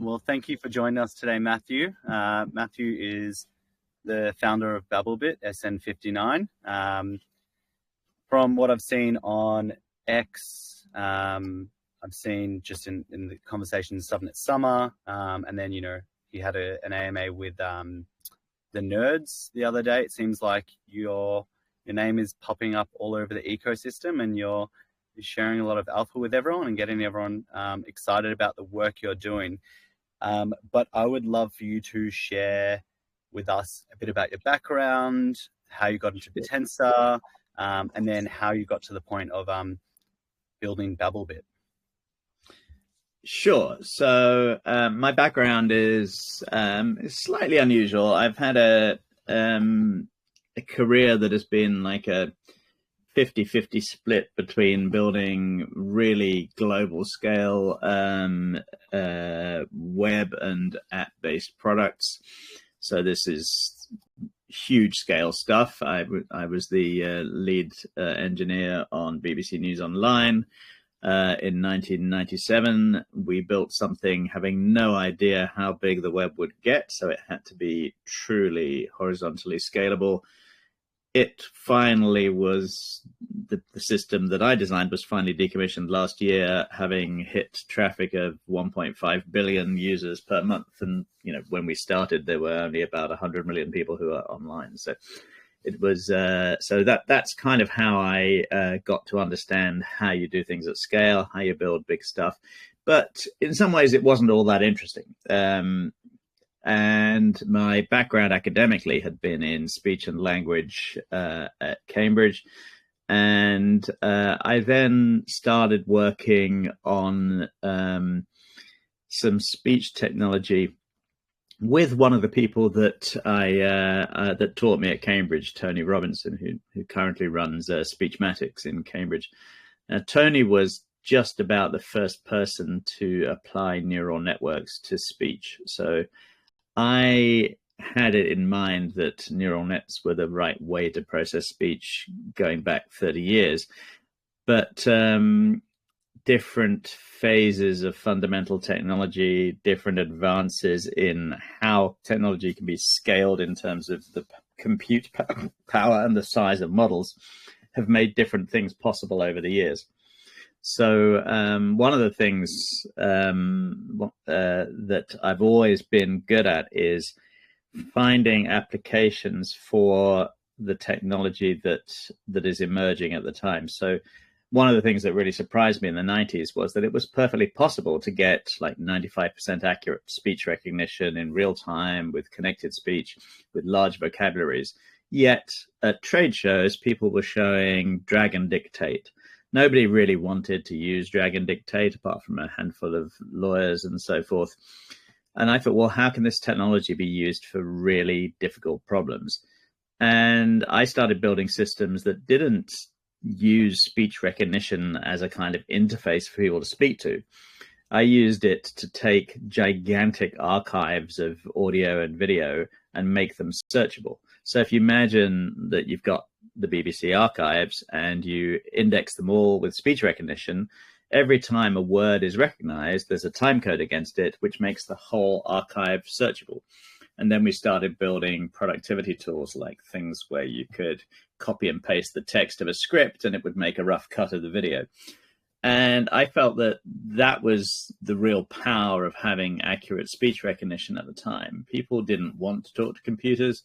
Well, thank you for joining us today, Matthew. Matthew is the founder of Babelbit, SN59. From what I've seen on X, I've seen just in the conversation Subnet Summer, and then, he had an AMA with the nerds the other day. It seems like your name is popping up all over the ecosystem, and you're sharing a lot of alpha with everyone and getting everyone excited about the work you're doing. But I would love for you to share with us a bit about your background, how you got into Bittensor, and then how you got to the point of building Babelbit. Sure. So my background is slightly unusual. I've had a career that has been like a 50-50 split between building really global scale web and app-based products. So this is huge scale stuff. I was the lead engineer on BBC News Online. In 1997, we built something having no idea how big the web would get, so it had to be truly horizontally scalable. It finally was, the system that I designed was finally decommissioned last year, having hit traffic of 1.5 billion users per month. And, when we started, there were only about 100 million people who are online. So it was, that's kind of how I got to understand how you do things at scale, how you build big stuff. But in some ways, it wasn't all that interesting. And my background academically had been in speech and language at Cambridge. And I then started working on some speech technology with one of the people that that taught me at Cambridge, Tony Robinson, who currently runs Speechmatics in Cambridge. Tony was just about the first person to apply neural networks to speech. So I had it in mind that neural nets were the right way to process speech going back 30 years. But different phases of fundamental technology, different advances in how technology can be scaled in terms of the compute power and the size of models have made different things possible over the years. So one of the things that I've always been good at is finding applications for the technology that is emerging at the time. So one of the things that really surprised me in the 90s was that it was perfectly possible to get like 95% accurate speech recognition in real time with connected speech, with large vocabularies. Yet at trade shows, people were showing drag and dictate. Nobody really wanted to use drag and dictate apart from a handful of lawyers and so forth. And I thought, well, how can this technology be used for really difficult problems? And I started building systems that didn't use speech recognition as a kind of interface for people to speak to. I used it to take gigantic archives of audio and video and make them searchable. So if you imagine that you've got the BBC archives and you index them all with speech recognition, every time a word is recognized, there's a time code against it, which makes the whole archive searchable. And then we started building productivity tools like things where you could copy and paste the text of a script and it would make a rough cut of the video. And I felt that that was the real power of having accurate speech recognition at the time. People didn't want to talk to computers,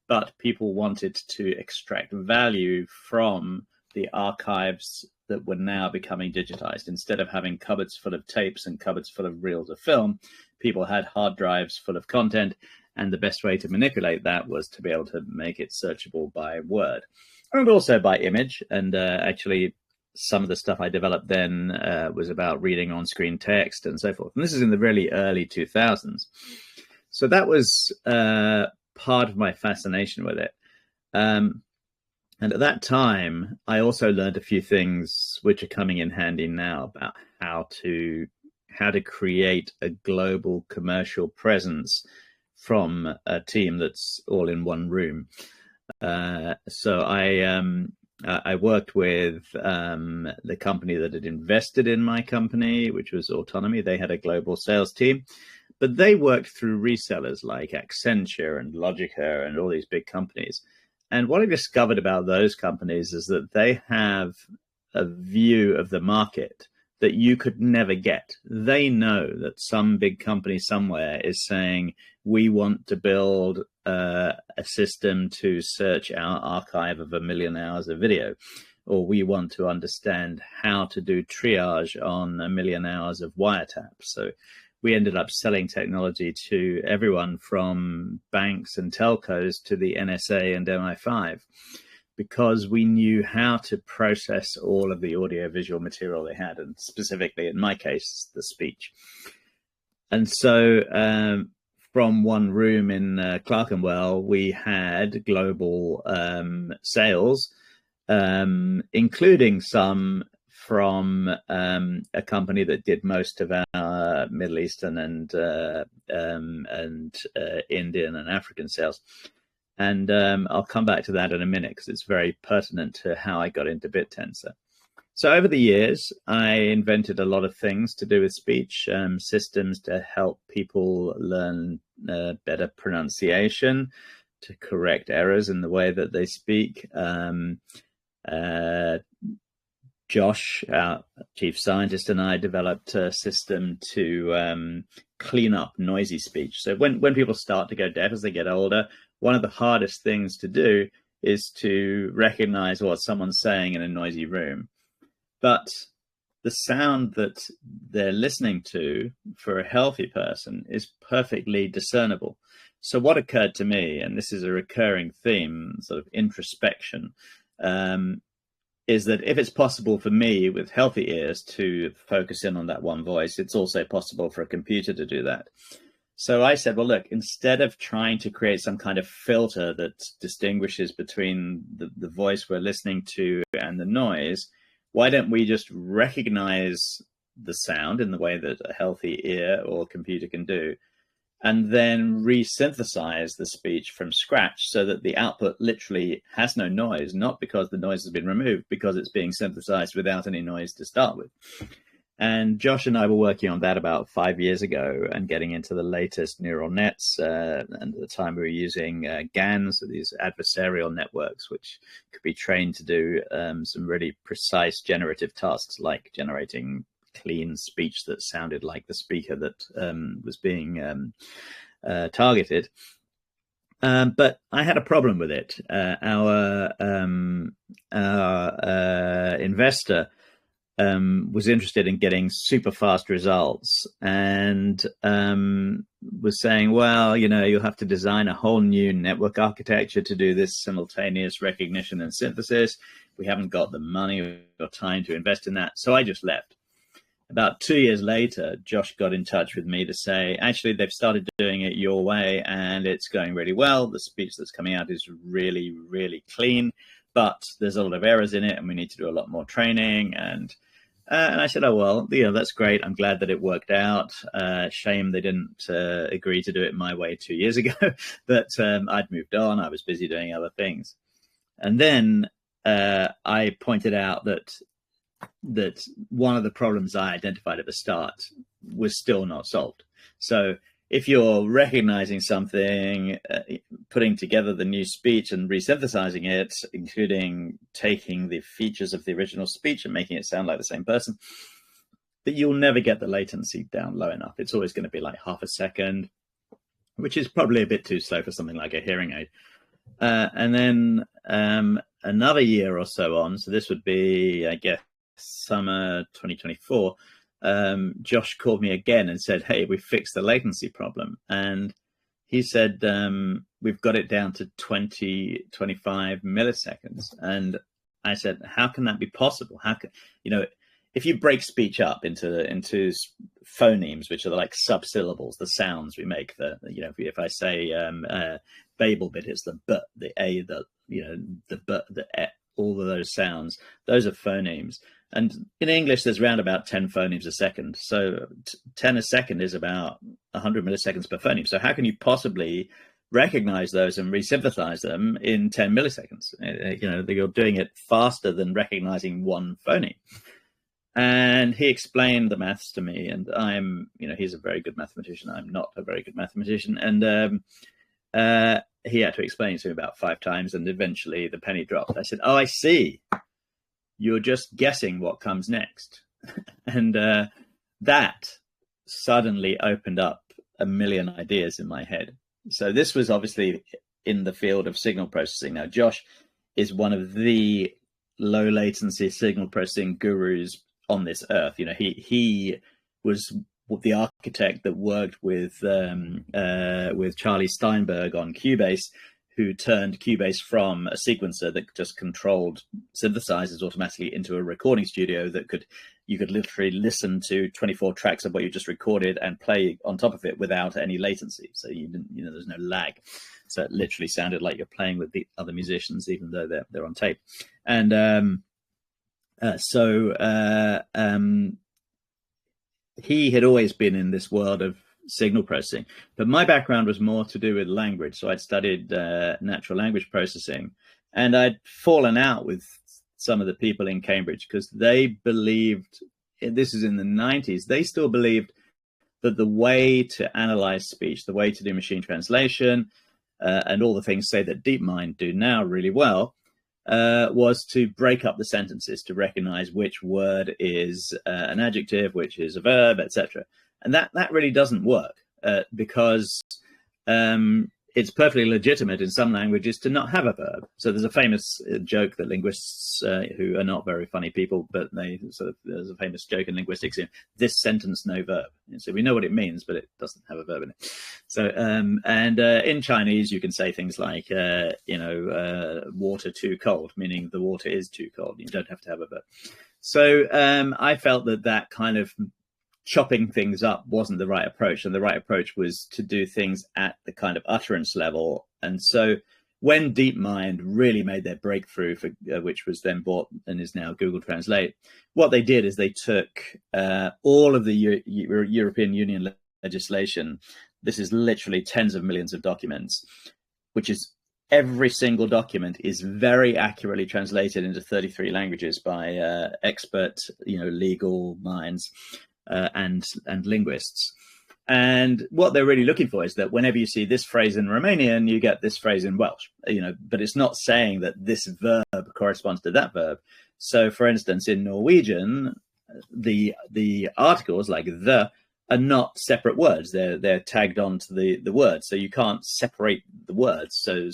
but people wanted to extract value from the archives that were now becoming digitized. Instead of having cupboards full of tapes and cupboards full of reels of film, people had hard drives full of content. And the best way to manipulate that was to be able to make it searchable by word and also by image. And actually, some of the stuff I developed then was about reading on-screen text and so forth. And this is in the really early 2000s. So that was part of my fascination with it. And at that time, I also learned a few things which are coming in handy now about how to create a global commercial presence from a team that's all in one room. So I worked with the company that had invested in my company, which was Autonomy. They had a global sales team. But they worked through resellers like Accenture and Logica and all these big companies. And what I discovered about those companies is that they have a view of the market that you could never get. They know that some big company somewhere is saying, we want to build a system to search our archive of 1 million hours of video, or we want to understand how to do triage on 1 million hours of wiretap. So we ended up selling technology to everyone from banks and telcos to the NSA and MI5, because we knew how to process all of the audio-visual material they had, and specifically, in my case, the speech. And so from one room in Clerkenwell, we had global sales, including some from a company that did most of our Middle Eastern and Indian and African sales. And I'll come back to that in a minute because it's very pertinent to how I got into Bittensor. So over the years, I invented a lot of things to do with speech, systems to help people learn better pronunciation, to correct errors in the way that they speak. Josh, our chief scientist, and I developed a system to clean up noisy speech. So when people start to go deaf as they get older, one of the hardest things to do is to recognize what someone's saying in a noisy room. But the sound that they're listening to for a healthy person is perfectly discernible. So what occurred to me, and this is a recurring theme, sort of introspection, is that if it's possible for me with healthy ears to focus in on that one voice, it's also possible for a computer to do that. So I said, well, look, instead of trying to create some kind of filter that distinguishes between the voice we're listening to and the noise, why don't we just recognize the sound in the way that a healthy ear or computer can do, and then resynthesize the speech from scratch so that the output literally has no noise, not because the noise has been removed, because it's being synthesized without any noise to start with. And Josh and I were working on that about 5 years ago and getting into the latest neural nets. And at the time we were using GANs, so these adversarial networks, which could be trained to do some really precise generative tasks like generating clean speech that sounded like the speaker that was being targeted. But I had a problem with it. Our investor was interested in getting super fast results and was saying, well, you know, you'll have to design a whole new network architecture to do this simultaneous recognition and synthesis. We haven't got the money or time to invest in that. So I just left. About 2 years later, Josh got in touch with me to say, actually, they've started doing it your way and it's going really well. The speech that's coming out is really, really clean, but there's a lot of errors in it and we need to do a lot more training. And I said, oh, well, yeah, that's great. I'm glad that it worked out. Shame they didn't agree to do it my way 2 years ago, but I'd moved on. I was busy doing other things. And then I pointed out that one of the problems I identified at the start was still not solved. So if you're recognizing something, putting together the new speech and resynthesizing it, including taking the features of the original speech and making it sound like the same person, that you'll never get the latency down low enough. It's always going to be like half a second, which is probably a bit too slow for something like a hearing aid. And then another year or so on, so this would be, I guess, summer 2024, Josh called me again and said, hey, we fixed the latency problem. And he said, we've got it down to 25 milliseconds. And I said, how can that be possible? How can, you know, if you break speech up into phonemes, which are like subsyllables, the sounds we make, you know, if I say Babelbit, it's the b, the a, the, you know, the b, the e, all of those sounds, those are phonemes. And in English, there's around about 10 phonemes a second. So 10 a second is about 100 milliseconds per phoneme. So how can you possibly recognize those and resynthesize them in 10 milliseconds? You know, you're doing it faster than recognizing one phoneme. And he explained the maths to me, and he's a very good mathematician. I'm not a very good mathematician. And he had to explain it to me about 5 times, and eventually the penny dropped. I said, "Oh, I see. You're just guessing what comes next." And that suddenly opened up a million ideas in my head. So this was obviously in the field of signal processing. Now, Josh is one of the low latency signal processing gurus on this earth. He was the architect that worked with Charlie Steinberg on Cubase, who turned Cubase from a sequencer that just controlled synthesizers automatically into a recording studio that you could literally listen to 24 tracks of what you just recorded and play on top of it without any latency. So there's no lag. So it literally sounded like you're playing with the other musicians, even though they're on tape. And he had always been in this world of signal processing, but my background was more to do with language. So I'd studied natural language processing, and I'd fallen out with some of the people in Cambridge because they believed, this is in the 90s, they still believed that the way to analyze speech, the way to do machine translation, and all the things, say, that DeepMind do now really well, was to break up the sentences to recognize which word is an adjective, which is a verb, etc. And that really doesn't work because it's perfectly legitimate in some languages to not have a verb. So there's a famous joke that linguists, who are not very funny people, but there's a famous joke in linguistics: this sentence, no verb. And so we know what it means, but it doesn't have a verb in it. So in Chinese, you can say things like, water too cold, meaning the water is too cold. You don't have to have a verb. So I felt that kind of chopping things up wasn't the right approach, and the right approach was to do things at the kind of utterance level. And so when DeepMind really made their breakthrough, which was then bought and is now Google Translate, what they did is they took all of the European Union legislation. This is literally tens of millions of documents, which is every single document is very accurately translated into 33 languages by expert, legal minds. And linguists. And what they're really looking for is that whenever you see this phrase in Romanian, you get this phrase in Welsh, but it's not saying that this verb corresponds to that verb. So for instance, in Norwegian, the articles like the are not separate words. They're tagged onto the word. So you can't separate the words. So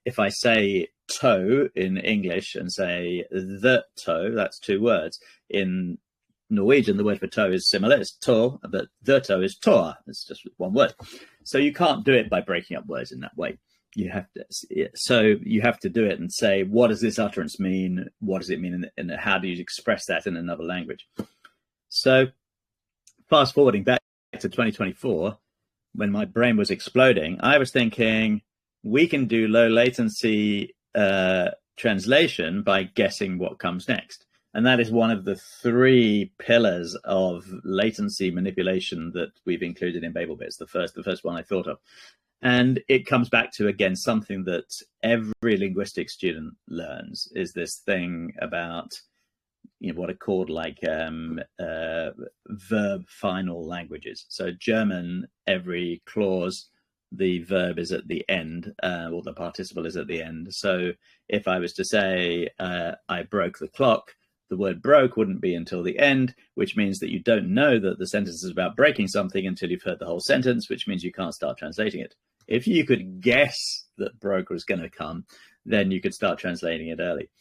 if I say toe in English and say the toe, that's 2 words. In Norwegian, the word for toe is similar, it's to, but the toe is toa. It's just 1 word. So you can't do it by breaking up words in that way. You have to do it and say, what does this utterance mean? What does it mean? And how do you express that in another language? So fast forwarding back to 2024, when my brain was exploding, I was thinking we can do low latency translation by guessing what comes next. And that is one of the 3 pillars of latency manipulation that we've included in Babelbit. It's the first one I thought of. And it comes back to, again, something that every linguistic student learns, is this thing about what are called like verb final languages. So German, every clause, the verb is at the end, or the participle is at the end. So if I was to say, I broke the clock, the word broke wouldn't be until the end, which means that you don't know that the sentence is about breaking something until you've heard the whole sentence, which means you can't start translating it. If you could guess that broke was going to come, then you could start translating it early.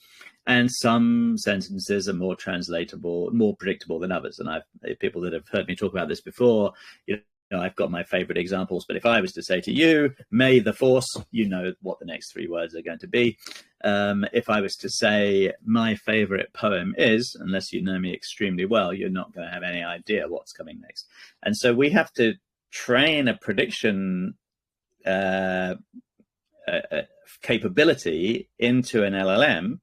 And some sentences are more translatable, more predictable than others. And people that have heard me talk about this before, I've got my favorite examples, but if I was to say to you, may the force, you know what the next 3 words are going to be. If I was to say my favorite poem is, unless you know me extremely well, you're not going to have any idea what's coming next. And so we have to train a prediction capability into an LLM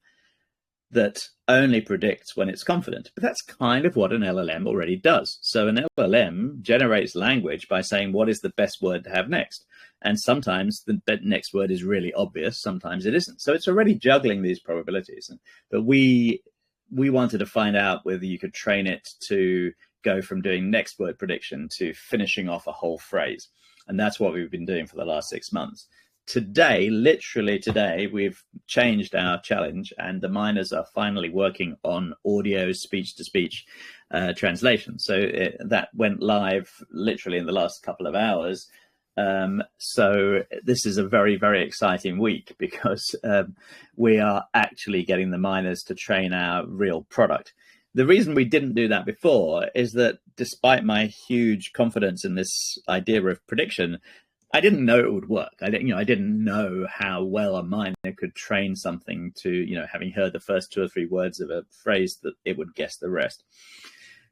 that only predicts when it's confident. But that's kind of what an LLM already does. So an LLM generates language by saying what is the best word to have next. And sometimes the next word is really obvious, sometimes it isn't. So it's already juggling these probabilities. But we we wanted to find out whether you could train it to go from doing next word prediction to finishing off a whole phrase. And that's what we've been doing for the last 6 months. Today, literally today, we've changed our challenge, and the miners are finally working on audio speech-to-speech translation. So that went live literally in the last couple of hours. So this is a very, very exciting week, because we are actually getting the miners to train our real product. The reason we didn't do that before is that despite my huge confidence in this idea of prediction, I didn't know it would work. I didn't know how well a miner could train something to, having heard the first 2 or 3 words of a phrase, that it would guess the rest.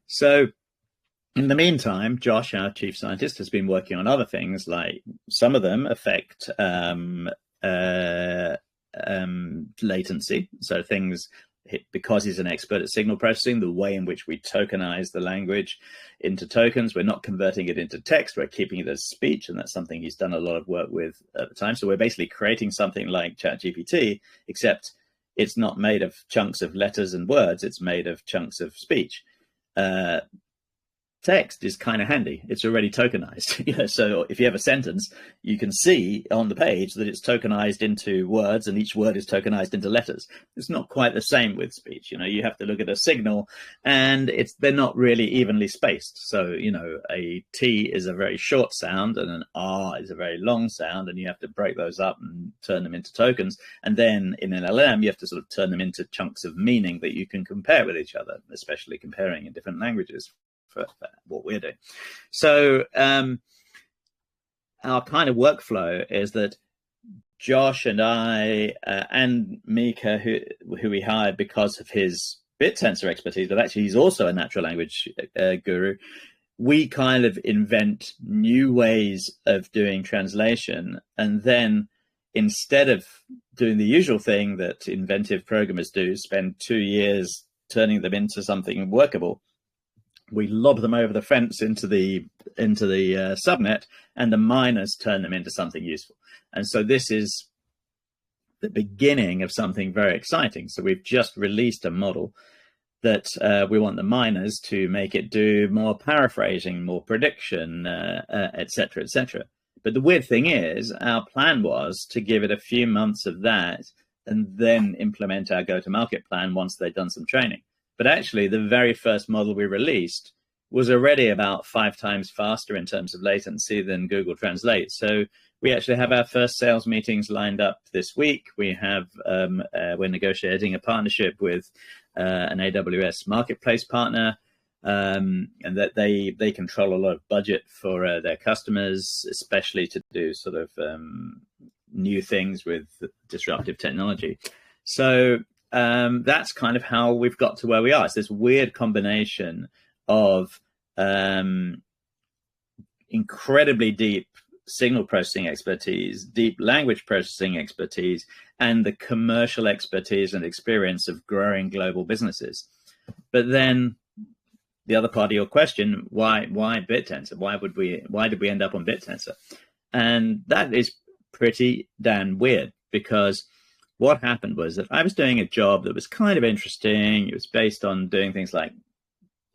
So in the meantime, Josh, our chief scientist, has been working on other things, like some of them affect latency. So things, because he's an expert at signal processing, the way in which we tokenize the language into tokens, we're not converting it into text, we're keeping it as speech, and that's something he's done a lot of work with at the time. So we're basically creating something like ChatGPT, except it's not made of chunks of letters and words, it's made of chunks of speech. Text is kind of handy. It's already tokenized. So if you have a sentence, you can see on the page that it's tokenized into words, and each word is tokenized into letters. It's not quite the same with speech. You have to look at a signal, and they're not really evenly spaced. So, a T is a very short sound and an R is a very long sound, and you have to break those up and turn them into tokens. And then in an LLM, you have to sort of turn them into chunks of meaning that you can compare with each other, especially comparing in different languages. For what we're doing. So our kind of workflow is that Josh and I and Mika, who we hired because of his Bittensor expertise, but actually he's also a natural language guru, we kind of invent new ways of doing translation. And then instead of doing the usual thing that inventive programmers do, spend 2 years turning them into something workable, we lob them over the fence into the subnet, and the miners turn them into something useful. And so this is the beginning of something very exciting. So we've just released a model that we want the miners to make it do more paraphrasing, more prediction, et cetera, et cetera. But the weird thing is, our plan was to give it a few months of that and then implement our go-to-market plan once they'd done some training. But actually, the very first model we released was already about 5 times faster in terms of latency than Google Translate. So we actually have our first sales meetings lined up this week. We have we're negotiating a partnership with an AWS marketplace partner, and that they control a lot of budget for their customers, especially to do sort of new things with disruptive technology. So that's kind of how we've got to where we are. It's this weird combination of incredibly deep signal processing expertise, deep language processing expertise, and the commercial expertise and experience of growing global businesses. But then the other part of your question, why Bittensor? Why did we end up on Bittensor? And that is pretty damn weird, because what happened was that I was doing a job that was kind of interesting. It was based on doing things like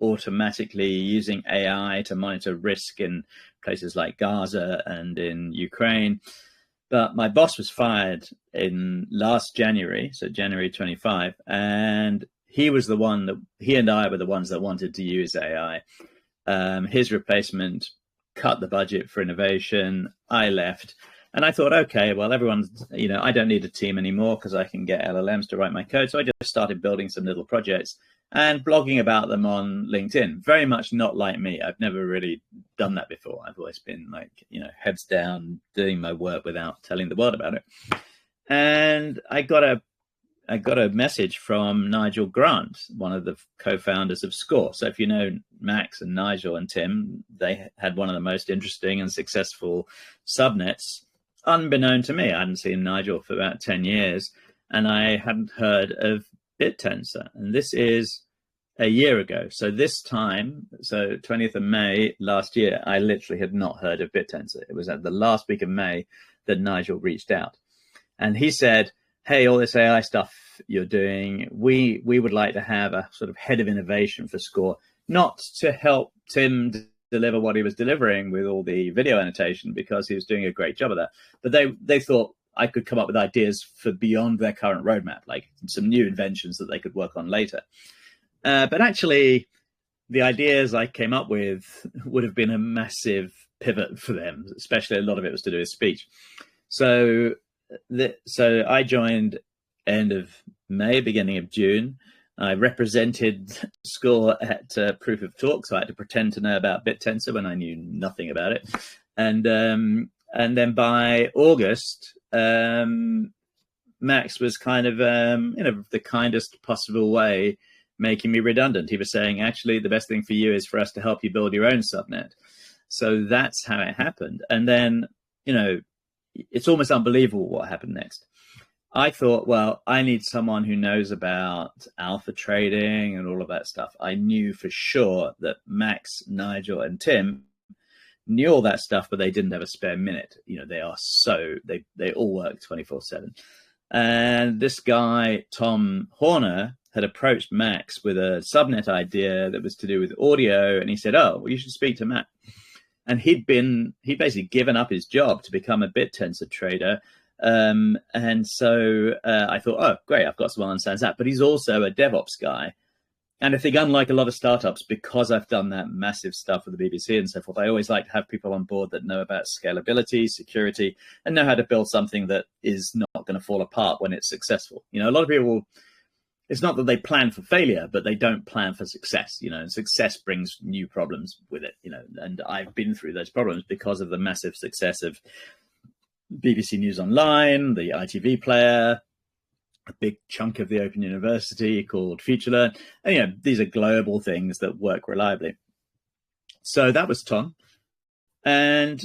automatically using AI to monitor risk in places like Gaza and in Ukraine. But my boss was fired in last January, so January 25, and he and I were the ones that wanted to use AI. His replacement cut the budget for innovation. I left. And I thought, okay, well, everyone's, I don't need a team anymore because I can get LLMs to write my code. So I just started building some little projects and blogging about them on LinkedIn. Very much not like me. I've never really done that before. I've always been like, heads down, doing my work without telling the world about it. And I got a message from Nigel Grant, one of the co-founders of Score. So if you know Max and Nigel and Tim, they had one of the most interesting and successful subnets. Unbeknown to me, I hadn't seen Nigel for about 10 years, and I hadn't heard of Bittensor. And this is a year ago. So this time, so 20th of May last year, I literally had not heard of Bittensor. It was at the last week of May that Nigel reached out. And he said, hey, all this AI stuff you're doing, we would like to have a sort of head of innovation for SCORE, not to help Tim deliver what he was delivering with all the video annotation, because he was doing a great job of that. But they thought I could come up with ideas for beyond their current roadmap, like some new inventions that they could work on later. But actually, the ideas I came up with would have been a massive pivot for them, especially a lot of it was to do with speech. So I joined end of May, beginning of June. I represented SCORE at Proof of Talk, so I had to pretend to know about Bittensor when I knew nothing about it. And then by August, Max was kind of, the kindest possible way making me redundant. He was saying, actually, the best thing for you is for us to help you build your own subnet. So that's how it happened. And then, it's almost unbelievable what happened next. I thought, well, I need someone who knows about alpha trading and all of that stuff. I knew for sure that Max, Nigel, and Tim knew all that stuff, but they didn't have a spare minute. They all work 24/7. And this guy, Tom Horner, had approached Max with a subnet idea that was to do with audio, and he said, "Oh, well, you should speak to Matt." And he'd basically given up his job to become a Bittensor trader. And so I thought, oh, great, I've got someone who understands that. But he's also a DevOps guy. And I think, unlike a lot of startups, because I've done that massive stuff with the BBC and so forth, I always like to have people on board that know about scalability, security, and know how to build something that is not going to fall apart when it's successful. A lot of people, it's not that they plan for failure, but they don't plan for success. And success brings new problems with it, and I've been through those problems because of the massive success of BBC News Online, the ITV player, a big chunk of the Open University called FutureLearn. And, these are global things that work reliably. So that was Tom. And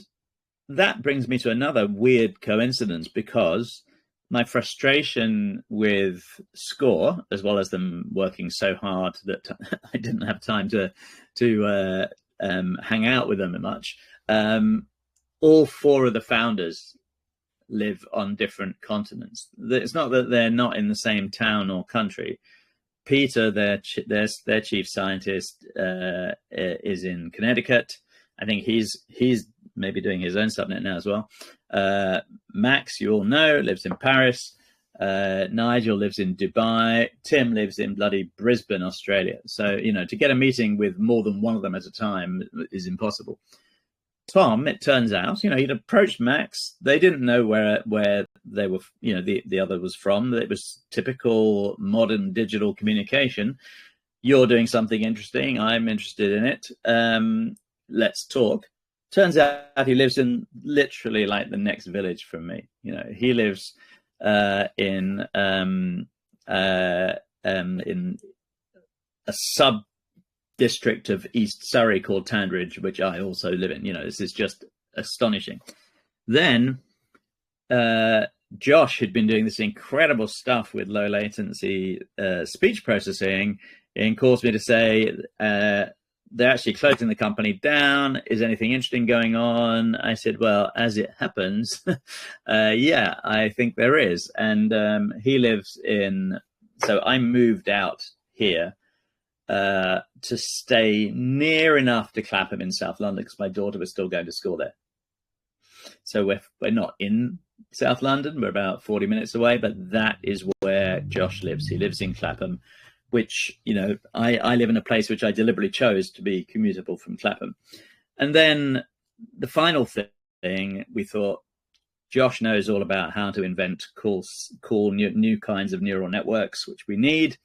that brings me to another weird coincidence, because my frustration with SCORE, as well as them working so hard that I didn't have time to hang out with them much, all four of the founders live on different continents. It's not that they're not in the same town or country. Peter, their chief scientist, is in Connecticut. I think he's maybe doing his own subnet now as well. Max, you all know, lives in Paris. Nigel lives in Dubai. Tim lives in bloody Brisbane, Australia. So, to get a meeting with more than one of them at a time is impossible. Tom, it turns out, he'd approached Max. They didn't know where they were, the other was from. It was typical modern digital communication. You're doing something interesting. I'm interested in it. Let's talk. Turns out he lives in literally like the next village from me. He lives in a sub-district of East Surrey called Tandridge, which I also live in. This is just astonishing. Then Josh had been doing this incredible stuff with low latency speech processing, and caused me to say, they're actually closing the company down. Is anything interesting going on? I said, well, as it happens, yeah, I think there is. And he lives so I moved out here to stay near enough to Clapham in South London, because my daughter was still going to school there. So we're not in South London. We're about 40 minutes away, but that is where Josh lives. He lives in Clapham, which, I live in a place which I deliberately chose to be commutable from Clapham. And then the final thing, we thought, Josh knows all about how to invent cool new kinds of neural networks, which we need.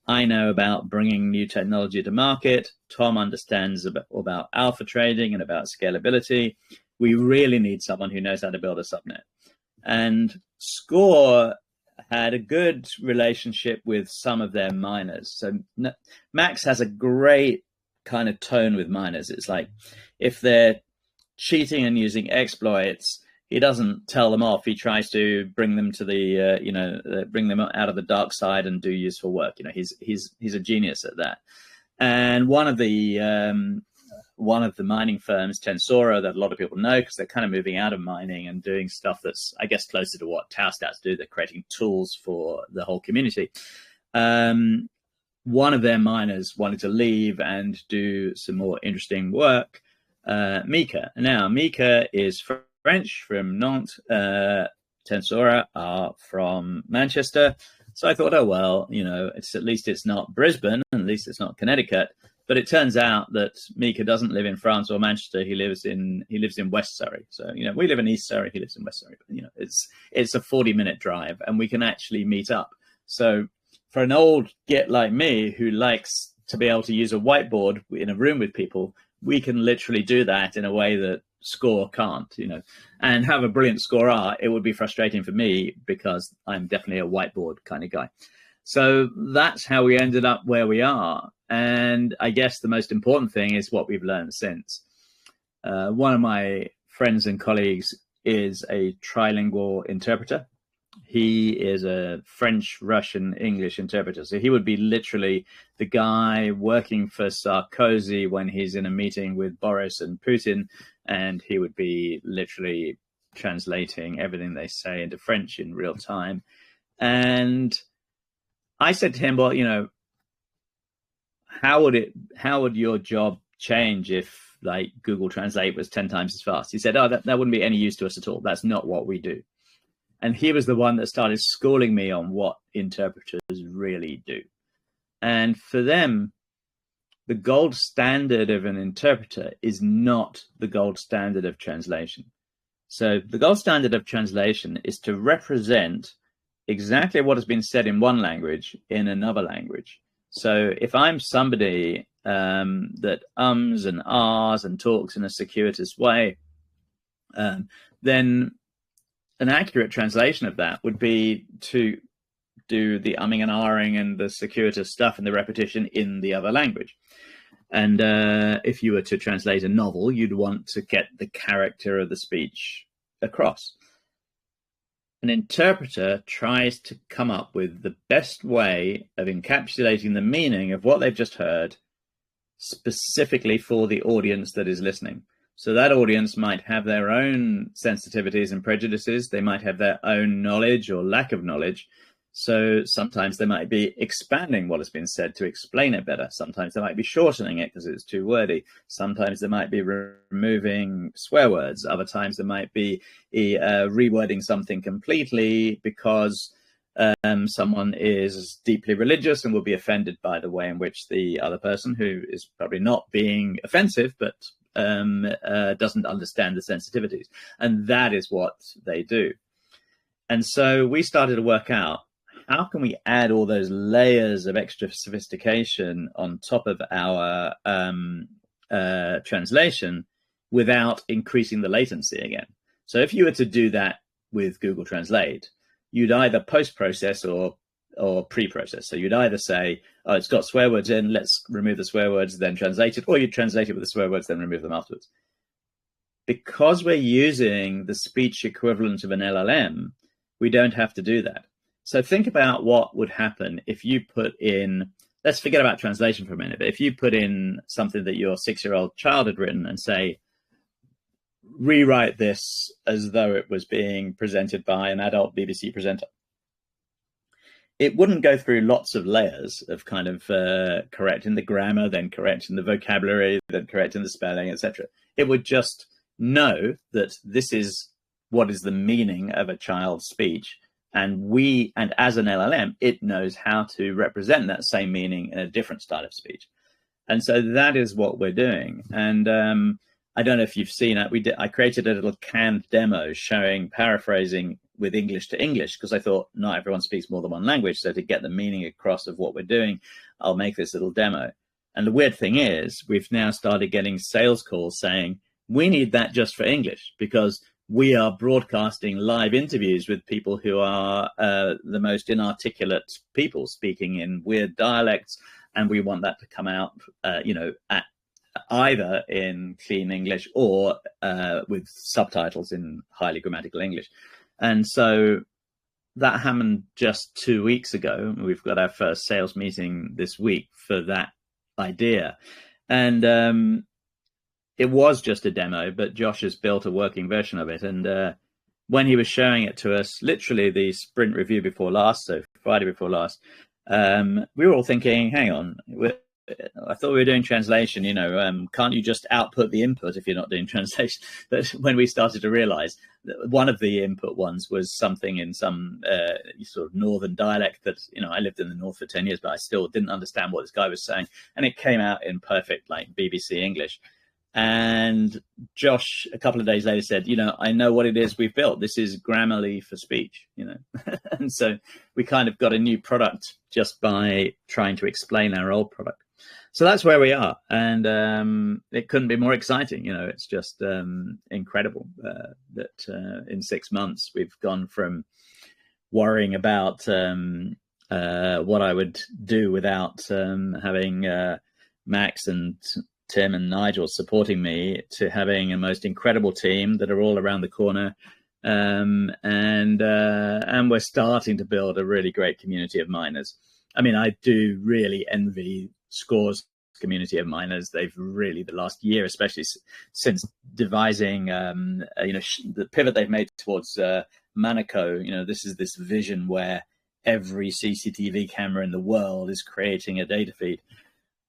I know about bringing new technology to market. Tom understands about alpha trading and about scalability. We really need someone who knows how to build a subnet. And SCORE had a good relationship with some of their miners. So Max has a great kind of tone with miners. It's like, if they're cheating and using exploits, he doesn't tell them off. He tries to bring them to bring them out of the dark side and do useful work. He's a genius at that. And one of the one of the mining firms, Tensora, that a lot of people know because they're kind of moving out of mining and doing stuff that's, I guess, closer to what Taostats do. They're creating tools for the whole community. One of their miners wanted to leave and do some more interesting work, Mika. Now, Mika is French, from Nantes. Tensora are from Manchester. So I thought, oh, well, you know, at least it's not Brisbane, at least it's not Connecticut. But it turns out that Mika doesn't live in France or Manchester. He lives in West Surrey. So, you know, we live in East Surrey. He lives in West Surrey. But, you know, it's a 40-minute drive, and we can actually meet up. So for an old git like me who likes to be able to use a whiteboard in a room with people, we can literally do that in a way that Score can't, you know, and have a brilliant scorer. It would be frustrating for me because I'm definitely a whiteboard kind of guy. So that's how we ended up where we are. And I guess the most important thing is what we've learned since. One of my friends and colleagues is a trilingual interpreter. He is a French, Russian, English interpreter. So he would be literally the guy working for Sarkozy when he's in a meeting with Boris and Putin, and he would be literally translating everything they say into French in real time. And I said to him, well, you know, how would your job change if like Google Translate was 10 times as fast? He said, oh, that wouldn't be any use to us at all. That's not what we do. And he was the one that started schooling me on what interpreters really do. And for them, the gold standard of an interpreter is not the gold standard of translation. So the gold standard of translation is to represent exactly what has been said in one language in another language. So if I'm somebody that ums and ahs and talks in a circuitous way, then an accurate translation of that would be to do the umming and ahhing and the circuitous stuff and the repetition in the other language. And if you were to translate a novel, you'd want to get the character of the speech across. An interpreter tries to come up with the best way of encapsulating the meaning of what they've just heard specifically for the audience that is listening. So that audience might have their own sensitivities and prejudices. They might have their own knowledge or lack of knowledge. So sometimes they might be expanding what has been said to explain it better. Sometimes they might be shortening it because it's too wordy. Sometimes they might be removing swear words. Other times they might be rewording something completely because someone is deeply religious and will be offended by the way in which the other person, who is probably not being offensive, but doesn't understand the sensitivities. And that is what they do. And so we started to work out, how can we add all those layers of extra sophistication on top of our translation without increasing the latency again? So if you were to do that with Google Translate, you'd either post-process or pre-process. So you'd either say, oh, it's got swear words in, let's remove the swear words, then translate it, or you'd translate it with the swear words, then remove them afterwards. Because we're using the speech equivalent of an LLM, we don't have to do that. So think about what would happen if you put in, let's forget about translation for a minute, but if you put in something that your 6-year-old child had written and say, rewrite this as though it was being presented by an adult BBC presenter. It wouldn't go through lots of layers of kind of correcting the grammar, then correcting the vocabulary, then correcting the spelling, etc. It would just know that this is what is the meaning of a child's speech. And as an LLM, it knows how to represent that same meaning in a different style of speech. And so that is what we're doing. And I don't know if you've seen it. I created a little canned demo showing paraphrasing with English to English, because I thought not everyone speaks more than one language. So to get the meaning across of what we're doing, I'll make this little demo. And the weird thing is, we've now started getting sales calls saying, we need that just for English, because we are broadcasting live interviews with people who are the most inarticulate people speaking in weird dialects. And we want that to come out, at either in clean English or with subtitles in highly grammatical English. And so that happened just 2 weeks ago. We've got our first sales meeting this week for that idea. And it was just a demo, but Josh has built a working version of it. And when he was showing it to us, literally the sprint review before last, so Friday before last, we were all thinking, hang on, I thought we were doing translation, can't you just output the input if you're not doing translation? But when we started to realize that one of the input ones was something in some sort of northern dialect that, I lived in the north for 10 years, but I still didn't understand what this guy was saying. And it came out in perfect, like BBC English. And Josh, a couple of days later, said, I know what it is we've built. This is Grammarly for speech, And so we kind of got a new product just by trying to explain our old product. So that's where we are. And it couldn't be more exciting. It's just incredible that in 6 months we've gone from worrying about what I would do without having Max and Tim and Nigel supporting me to having a most incredible team that are all around the corner. And we're starting to build a really great community of miners. I mean, I do really envy Score's community of miners. They've really, the last year, especially since devising, the pivot they've made towards Monaco, this is this vision where every CCTV camera in the world is creating a data feed.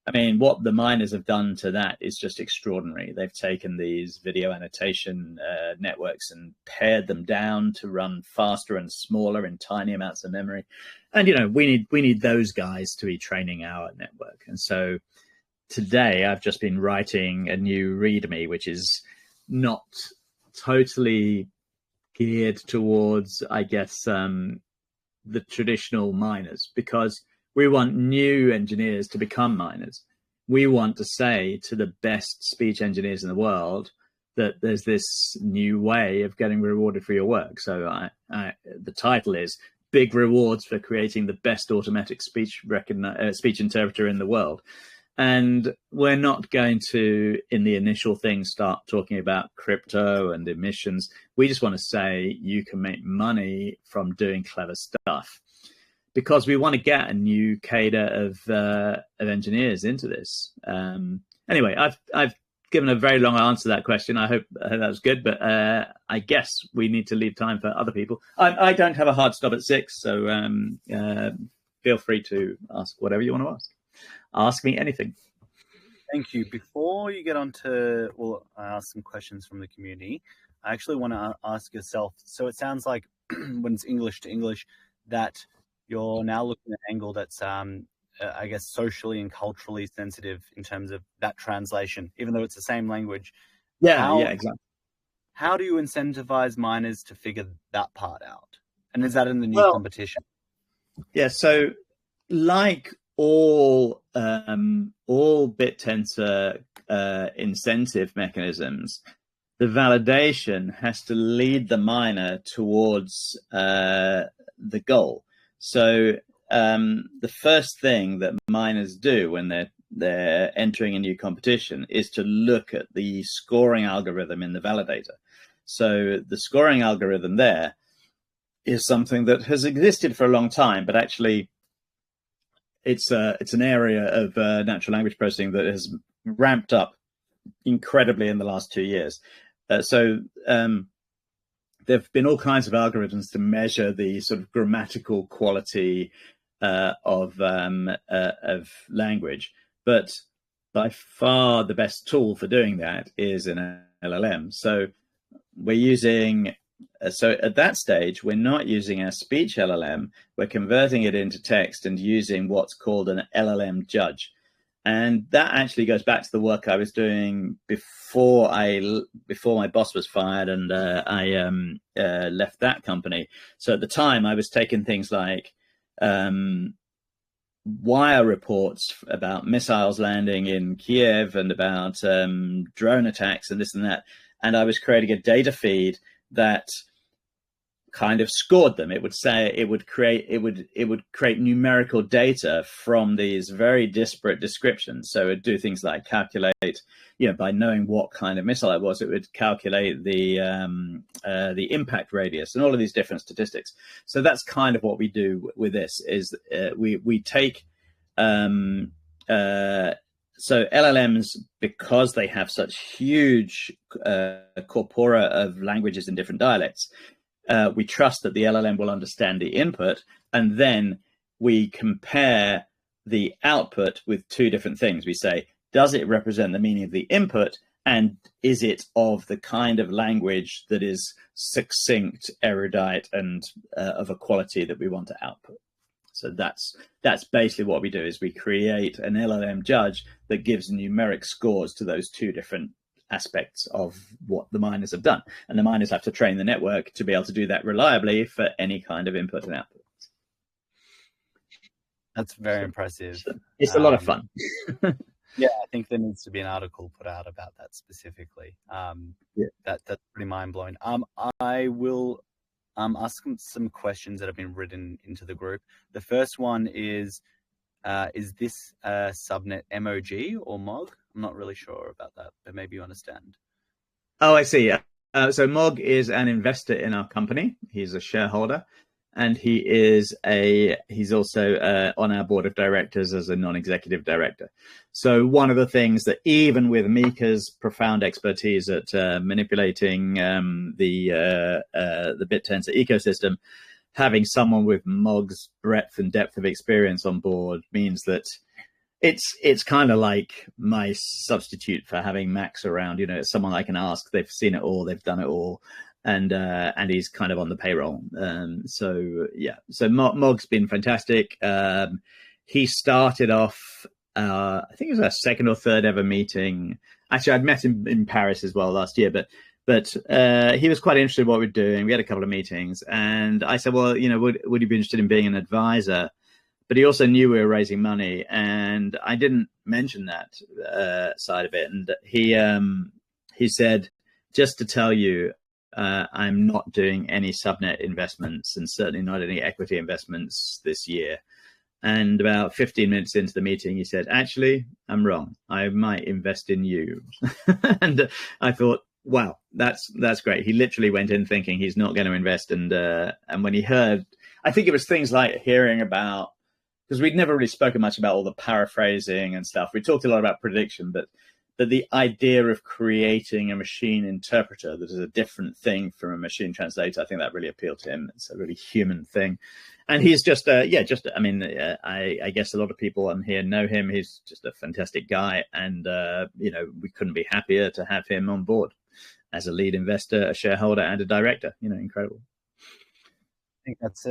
I mean, what the miners have done to that is just extraordinary. They've taken these video annotation networks and pared them down to run faster and smaller in tiny amounts of memory. And, we need those guys to be training our network. And so today I've just been writing a new README, which is not totally geared towards, I guess, the traditional miners, because we want new engineers to become miners. We want to say to the best speech engineers in the world that there's this new way of getting rewarded for your work. So the title is Big Rewards for Creating the Best Automatic Speech Interpreter in the World. And we're not going to, in the initial thing, start talking about crypto and emissions. We just want to say you can make money from doing clever stuff, because we want to get a new cadre of engineers into this. Anyway, I've given a very long answer to that question. I hope that was good, but I guess we need to leave time for other people. I don't have a hard stop at 6, so feel free to ask whatever you want to ask. Ask me anything. Thank you. Before you get on to, I ask some questions from the community, I actually want to ask yourself, so it sounds like when it's English to English, that you're now looking at an angle that's, I guess, socially and culturally sensitive in terms of that translation, even though it's the same language. Yeah, exactly. How do you incentivize miners to figure that part out? And is that in the new competition? Yeah, so like all Bittensor incentive mechanisms, the validation has to lead the miner towards the goal. So the first thing that miners do when they're entering a new competition is to look at the scoring algorithm in the validator. So the scoring algorithm there is something that has existed for a long time, but actually it's an area of natural language processing that has ramped up incredibly in the last 2 years. So there have been all kinds of algorithms to measure the sort of grammatical quality of language, but by far the best tool for doing that is an LLM. So we're using, so at that stage, we're not using our speech LLM, we're converting it into text and using what's called an LLM judge. And that actually goes back to the work I was doing before my boss was fired and I left that company. So at the time, I was taking things like wire reports about missiles landing in Kiev and about drone attacks and this and that, and I was creating a data feed that kind of scored them. It would say it would create numerical data from these very disparate descriptions. So it would do things like calculate, by knowing what kind of missile it was, it would calculate the impact radius and all of these different statistics. So that's kind of what we do with this. Is we take So LLMs, because they have such huge corpora of languages in different dialects, we trust that the LLM will understand the input, and then we compare the output with two different things. We say, does it represent the meaning of the input, and is it of the kind of language that is succinct, erudite, and of a quality that we want to output? So that's basically what we do, is we create an LLM judge that gives numeric scores to those two different aspects of what the miners have done. And the miners have to train the network to be able to do that reliably for any kind of input and output. That's very impressive. It's a lot of fun. Yeah, I think there needs to be an article put out about that specifically. That's pretty mind-blowing. I will ask some questions that have been written into the group. The first one is this subnet MOG or MOG? I'm not really sure about that, but maybe you understand. Oh, I see. So MOG is an investor in our company. He's a shareholder, and he's also on our board of directors as a non-executive director. So one of the things that, even with Mika's profound expertise at manipulating the Bittensor ecosystem, having someone with MOG's breadth and depth of experience on board means that it's kind of like my substitute for having Max around. You know, it's someone I can ask. They've seen it all. They've done it all. And he's kind of on the payroll. So MOG's been fantastic. He started off, I think it was our second or third ever meeting. Actually, I'd met him in Paris as well last year, but he was quite interested in what we're doing. We had a couple of meetings, and I said, well, you know, would you be interested in being an advisor? But he also knew we were raising money, and I didn't mention that side of it. And he said, just to tell you, I'm not doing any subnet investments, and certainly not any equity investments this year. And about 15 minutes into the meeting, he said, actually, I'm wrong. I might invest in you. And I thought, wow, that's great. He literally went in thinking he's not going to invest. And when he heard, I think it was things like hearing about, because we'd never really spoken much about all the paraphrasing and stuff. We talked a lot about prediction, but the idea of creating a machine interpreter that is a different thing from a machine translator, I think that really appealed to him. It's a really human thing. And he's I guess a lot of people on here know him. He's just a fantastic guy. And, we couldn't be happier to have him on board as a lead investor, a shareholder, and a director. Incredible. I think that's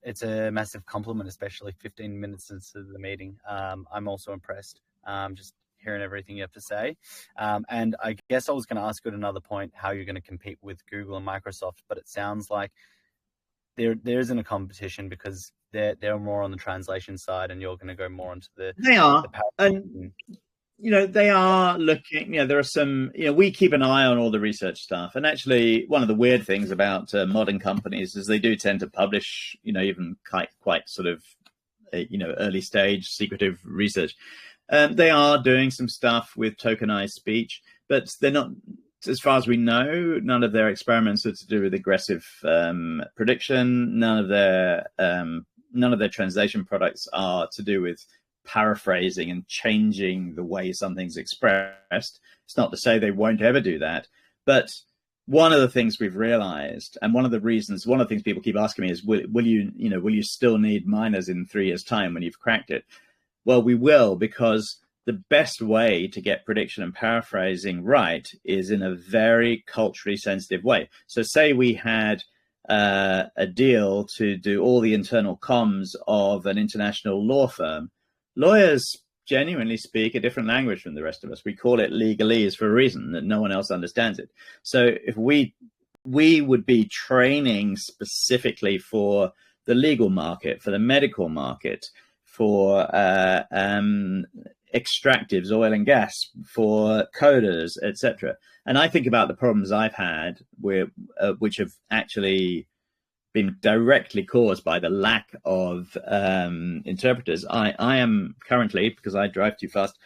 it's a massive compliment, especially 15 minutes into the meeting. I'm also impressed. Just hearing everything you have to say. And I guess I was going to ask you at another point how you're going to compete with Google and Microsoft, but it sounds like there isn't a competition because they're more on the translation side, and you're going to go more into the. They are, and they are looking. There are some. We keep an eye on all the research stuff, and actually, one of the weird things about modern companies is they do tend to publish, even quite sort of, early stage secretive research. They are doing some stuff with tokenized speech, but they're not, as far as we know, none of their experiments are to do with aggressive prediction. None of their translation products are to do with paraphrasing and changing the way something's expressed. It's not to say they won't ever do that, but one of the things we've realized, and one of the things people keep asking me is, will you still need miners in 3 years' time when you've cracked it? Well, we will, because the best way to get prediction and paraphrasing right is in a very culturally sensitive way. So say we had a deal to do all the internal comms of an international law firm. Lawyers genuinely speak a different language from the rest of us. We call it legalese for a reason, that no one else understands it. So if we would be training specifically for the legal market, for the medical market, for extractives, oil and gas, for coders, etc. And I think about the problems I've had, which have actually been directly caused by the lack of interpreters. I am currently, because I drive too fast,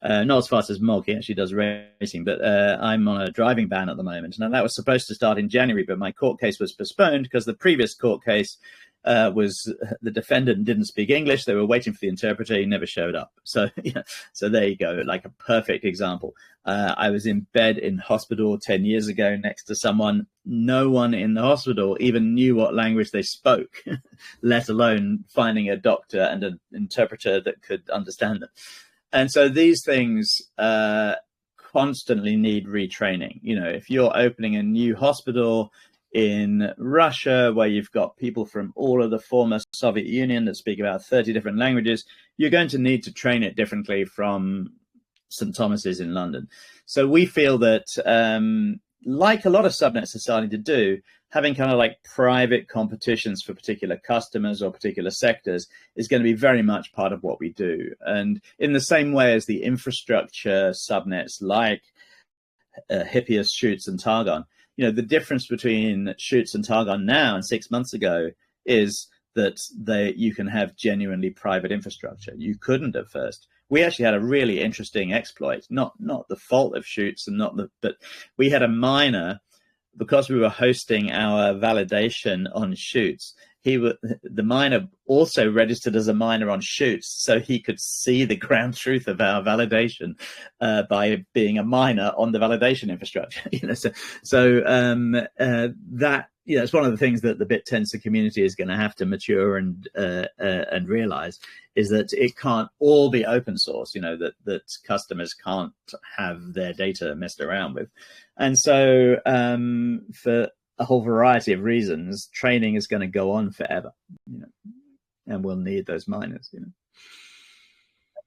not as fast as Mog, he actually does racing, but I'm on a driving ban at the moment. Now, that was supposed to start in January, but my court case was postponed because the previous court case was the defendant didn't speak English. They were waiting for the interpreter. He never showed up. So, so there you go, like a perfect example. I was in bed in hospital 10 years ago next to someone. No one in the hospital even knew what language they spoke, let alone finding a doctor and an interpreter that could understand them. And so these things constantly need retraining. If you're opening a new hospital in Russia, where you've got people from all of the former Soviet Union that speak about 30 different languages, you're going to need to train it differently from St. Thomas's in London. So we feel that, like a lot of subnets are starting to do, having kind of like private competitions for particular customers or particular sectors is going to be very much part of what we do. And in the same way as the infrastructure subnets like Hippias, Shoots, and Targon, the difference between Shoots and Targon now and 6 months ago is that you can have genuinely private infrastructure. You couldn't at first. We actually had a really interesting exploit, not the fault of Shoots and but we had a miner, because we were hosting our validation on Shoots. The miner also registered as a miner on Shoots, so he could see the ground truth of our validation by being a miner on the validation infrastructure. That it's one of the things that the Bittensor community is going to have to mature and realize, is that it can't all be open source. That customers can't have their data messed around with, and so for a whole variety of reasons, training is going to go on forever, and we'll need those miners.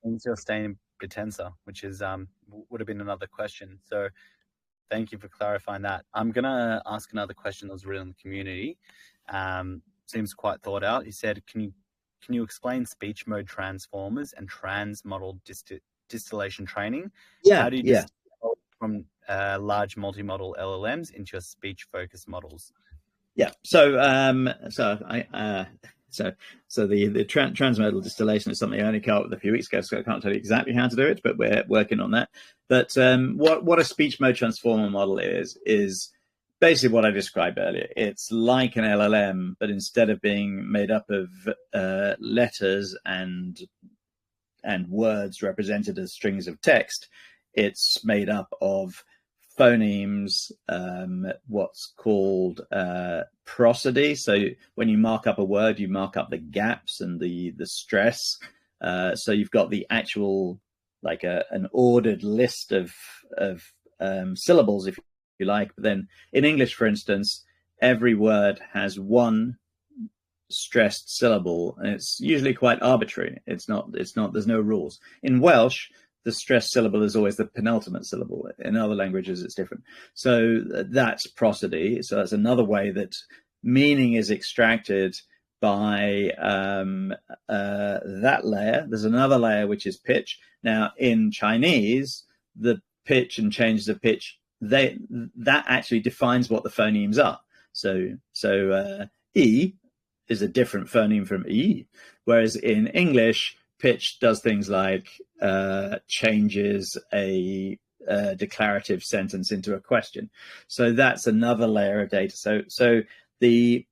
And you're staying in Bittensor, which is would have been another question. So thank you for clarifying that. I'm gonna ask another question that was written in the community. Seems quite thought out. He said, "Can you explain speech mode transformers and transmodal distillation training? Yeah. How do you distill from large multimodal LLMs into your speech-focused models?" Yeah. So the transmodal distillation is something I only came up with a few weeks ago, so I can't tell you exactly how to do it, but we're working on that. But what a speech mode transformer model is basically what I described earlier. It's like an LLM, but instead of being made up of letters and words represented as strings of text, it's made up of phonemes, what's called prosody. So when you mark up a word, you mark up the gaps and the stress. So you've got the actual, like an ordered list of syllables, if you like. But then in English, for instance, every word has one stressed syllable, and it's usually quite arbitrary. It's not, there's no rules. In Welsh, the stressed syllable is always the penultimate syllable. In other languages, it's different. So that's prosody. So that's another way that meaning is extracted by that layer. There's another layer, which is pitch. Now, in Chinese, the pitch and changes of pitch, that actually defines what the phonemes are. So E is a different phoneme from E, whereas in English, pitch does things like changes a declarative sentence into a question. So that's another layer of data. So the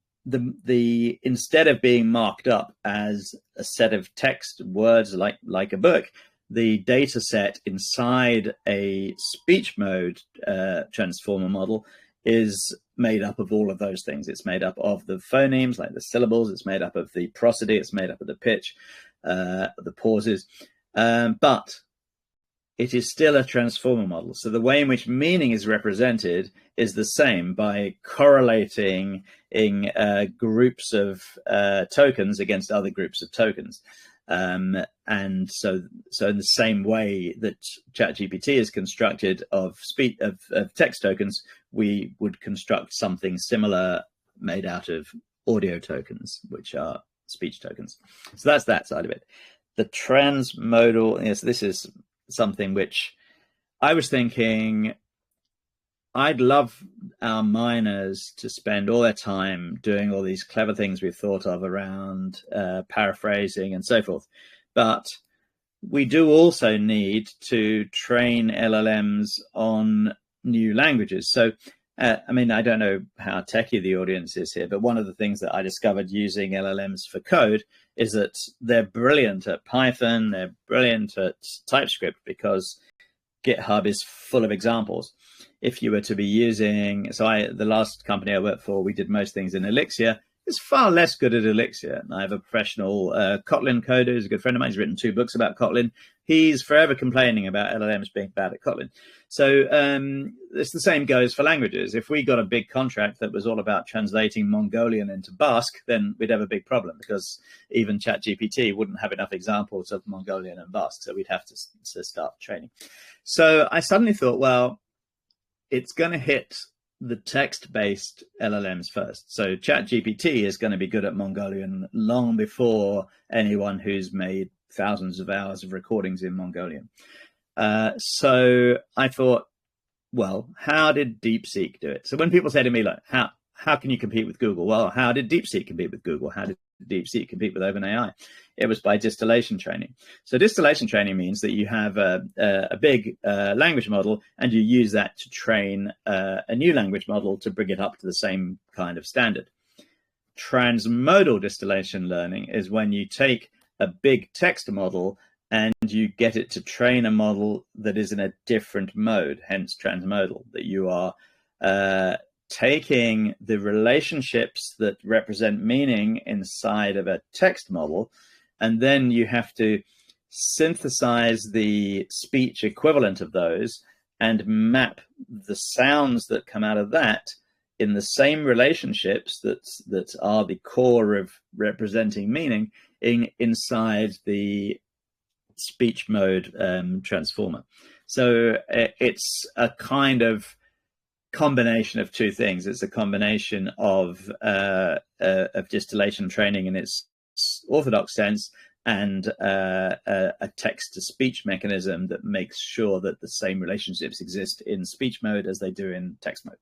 instead of being marked up as a set of text words like a book, the data set inside a speech mode transformer model is made up of all of those things. It's made up of the phonemes, like the syllables. It's made up of the prosody. It's made up of the pitch, the pauses. But it is still a transformer model. So the way in which meaning is represented is the same by correlating in groups of tokens against other groups of tokens. And so in the same way that ChatGPT is constructed of text tokens, we would construct something similar made out of audio tokens, which are speech tokens. So that's that side of it. The transmodal, yes, this is something which I was thinking I'd love our miners to spend all their time doing all these clever things we've thought of around paraphrasing and so forth. But we do also need to train LLMs on new languages. So I mean, I don't know how techie the audience is here, but one of the things that I discovered using LLMs for code is that they're brilliant at Python, they're brilliant at TypeScript, because GitHub is full of examples. If you were to be using, the last company I worked for, we did most things in Elixir. It's far less good at Elixir. I have a professional Kotlin coder who's a good friend of mine. He's written 2 books about Kotlin. He's forever complaining about LLMs being bad at Kotlin. So it's the same goes for languages. If we got a big contract that was all about translating Mongolian into Basque, then we'd have a big problem, because even ChatGPT wouldn't have enough examples of Mongolian and Basque. So we'd have to start training. So I suddenly thought, well, it's going to hit the text-based LLMs first. So ChatGPT is going to be good at Mongolian long before anyone who's made thousands of hours of recordings in Mongolian. So I thought, well, how did DeepSeek do it? So when people say to me, like, how can you compete with Google? Well, how did DeepSeek compete with Google? How did DeepSeek compete with OpenAI? It was by distillation training. So distillation training means that you have a big language model, and you use that to train a new language model to bring it up to the same kind of standard. Transmodal distillation learning is when you take a big text model and you get it to train a model that is in a different mode, hence transmodal, that you are taking the relationships that represent meaning inside of a text model, and then you have to synthesize the speech equivalent of those and map the sounds that come out of that in the same relationships that are the core of representing meaning inside the speech mode transformer. So it's a kind of combination of 2 things. It's a combination of distillation training in its orthodox sense, and a text-to-speech mechanism that makes sure that the same relationships exist in speech mode as they do in text mode.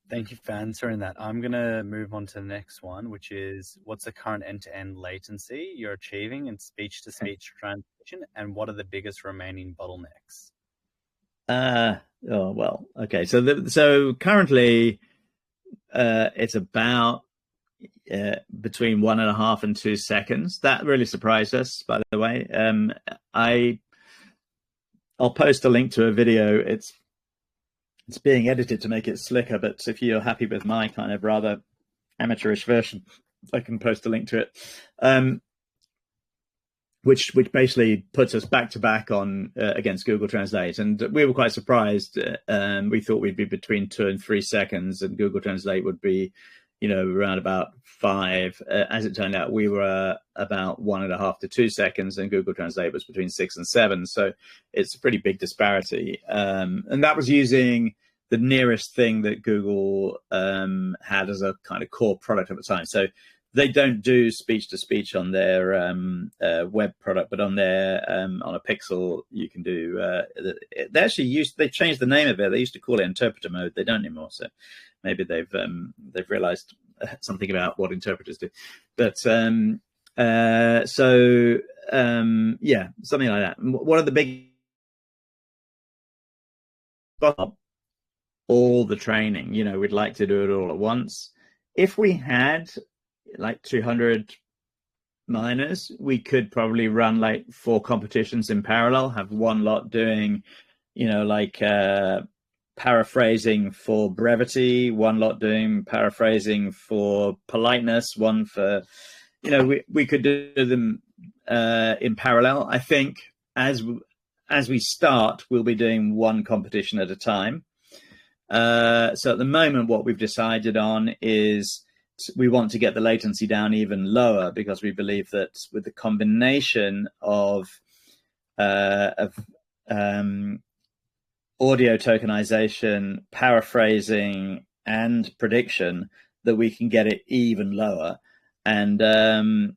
Thank you for answering that. I'm going to move on to the next one, which is, what's the current end-to-end latency you're achieving in speech-to-speech translation, and what are the biggest remaining bottlenecks? Oh, well, okay. So currently it's about between 1.5 and 2 seconds. That really surprised us, by the way. I'll post a link to a video. It's being edited to make it slicker, but if you're happy with my kind of rather amateurish version, I can post a link to it. Which basically puts us back to back on against Google Translate, and we were quite surprised. We thought we'd be between 2 and 3 seconds, and Google Translate would be, around about 5. As it turned out, we were about 1.5 to 2 seconds, and Google Translate was between 6 and 7. So it's a pretty big disparity, and that was using the nearest thing that Google had as a kind of core product at the time. So they don't do speech-to-speech on their web product, but on their on a Pixel, you can do. They changed the name of it. They used to call it interpreter mode. They don't anymore. So maybe they've realized something about what interpreters do. But yeah, something like that. One of the big all the training. We'd like to do it all at once. If we had like 200 miners, we could probably run like 4 competitions in parallel, have one lot doing, like paraphrasing for brevity, one lot doing paraphrasing for politeness, one for, we could do them in parallel. I think as we start, we'll be doing one competition at a time. So at the moment, what we've decided on is we want to get the latency down even lower, because we believe that with the combination of audio tokenization, paraphrasing, and prediction, that we can get it even lower. And that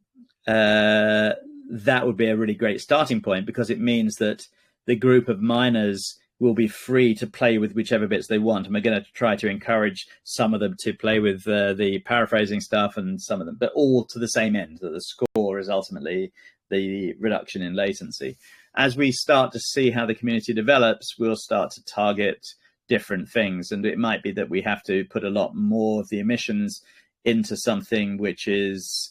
would be a really great starting point, because it means that the group of miners will be free to play with whichever bits they want. And we're going to try to encourage some of them to play with the paraphrasing stuff, and some of them, but all to the same end, that the score is ultimately the reduction in latency. As we start to see how the community develops, we'll start to target different things. And it might be that we have to put a lot more of the emissions into something which is,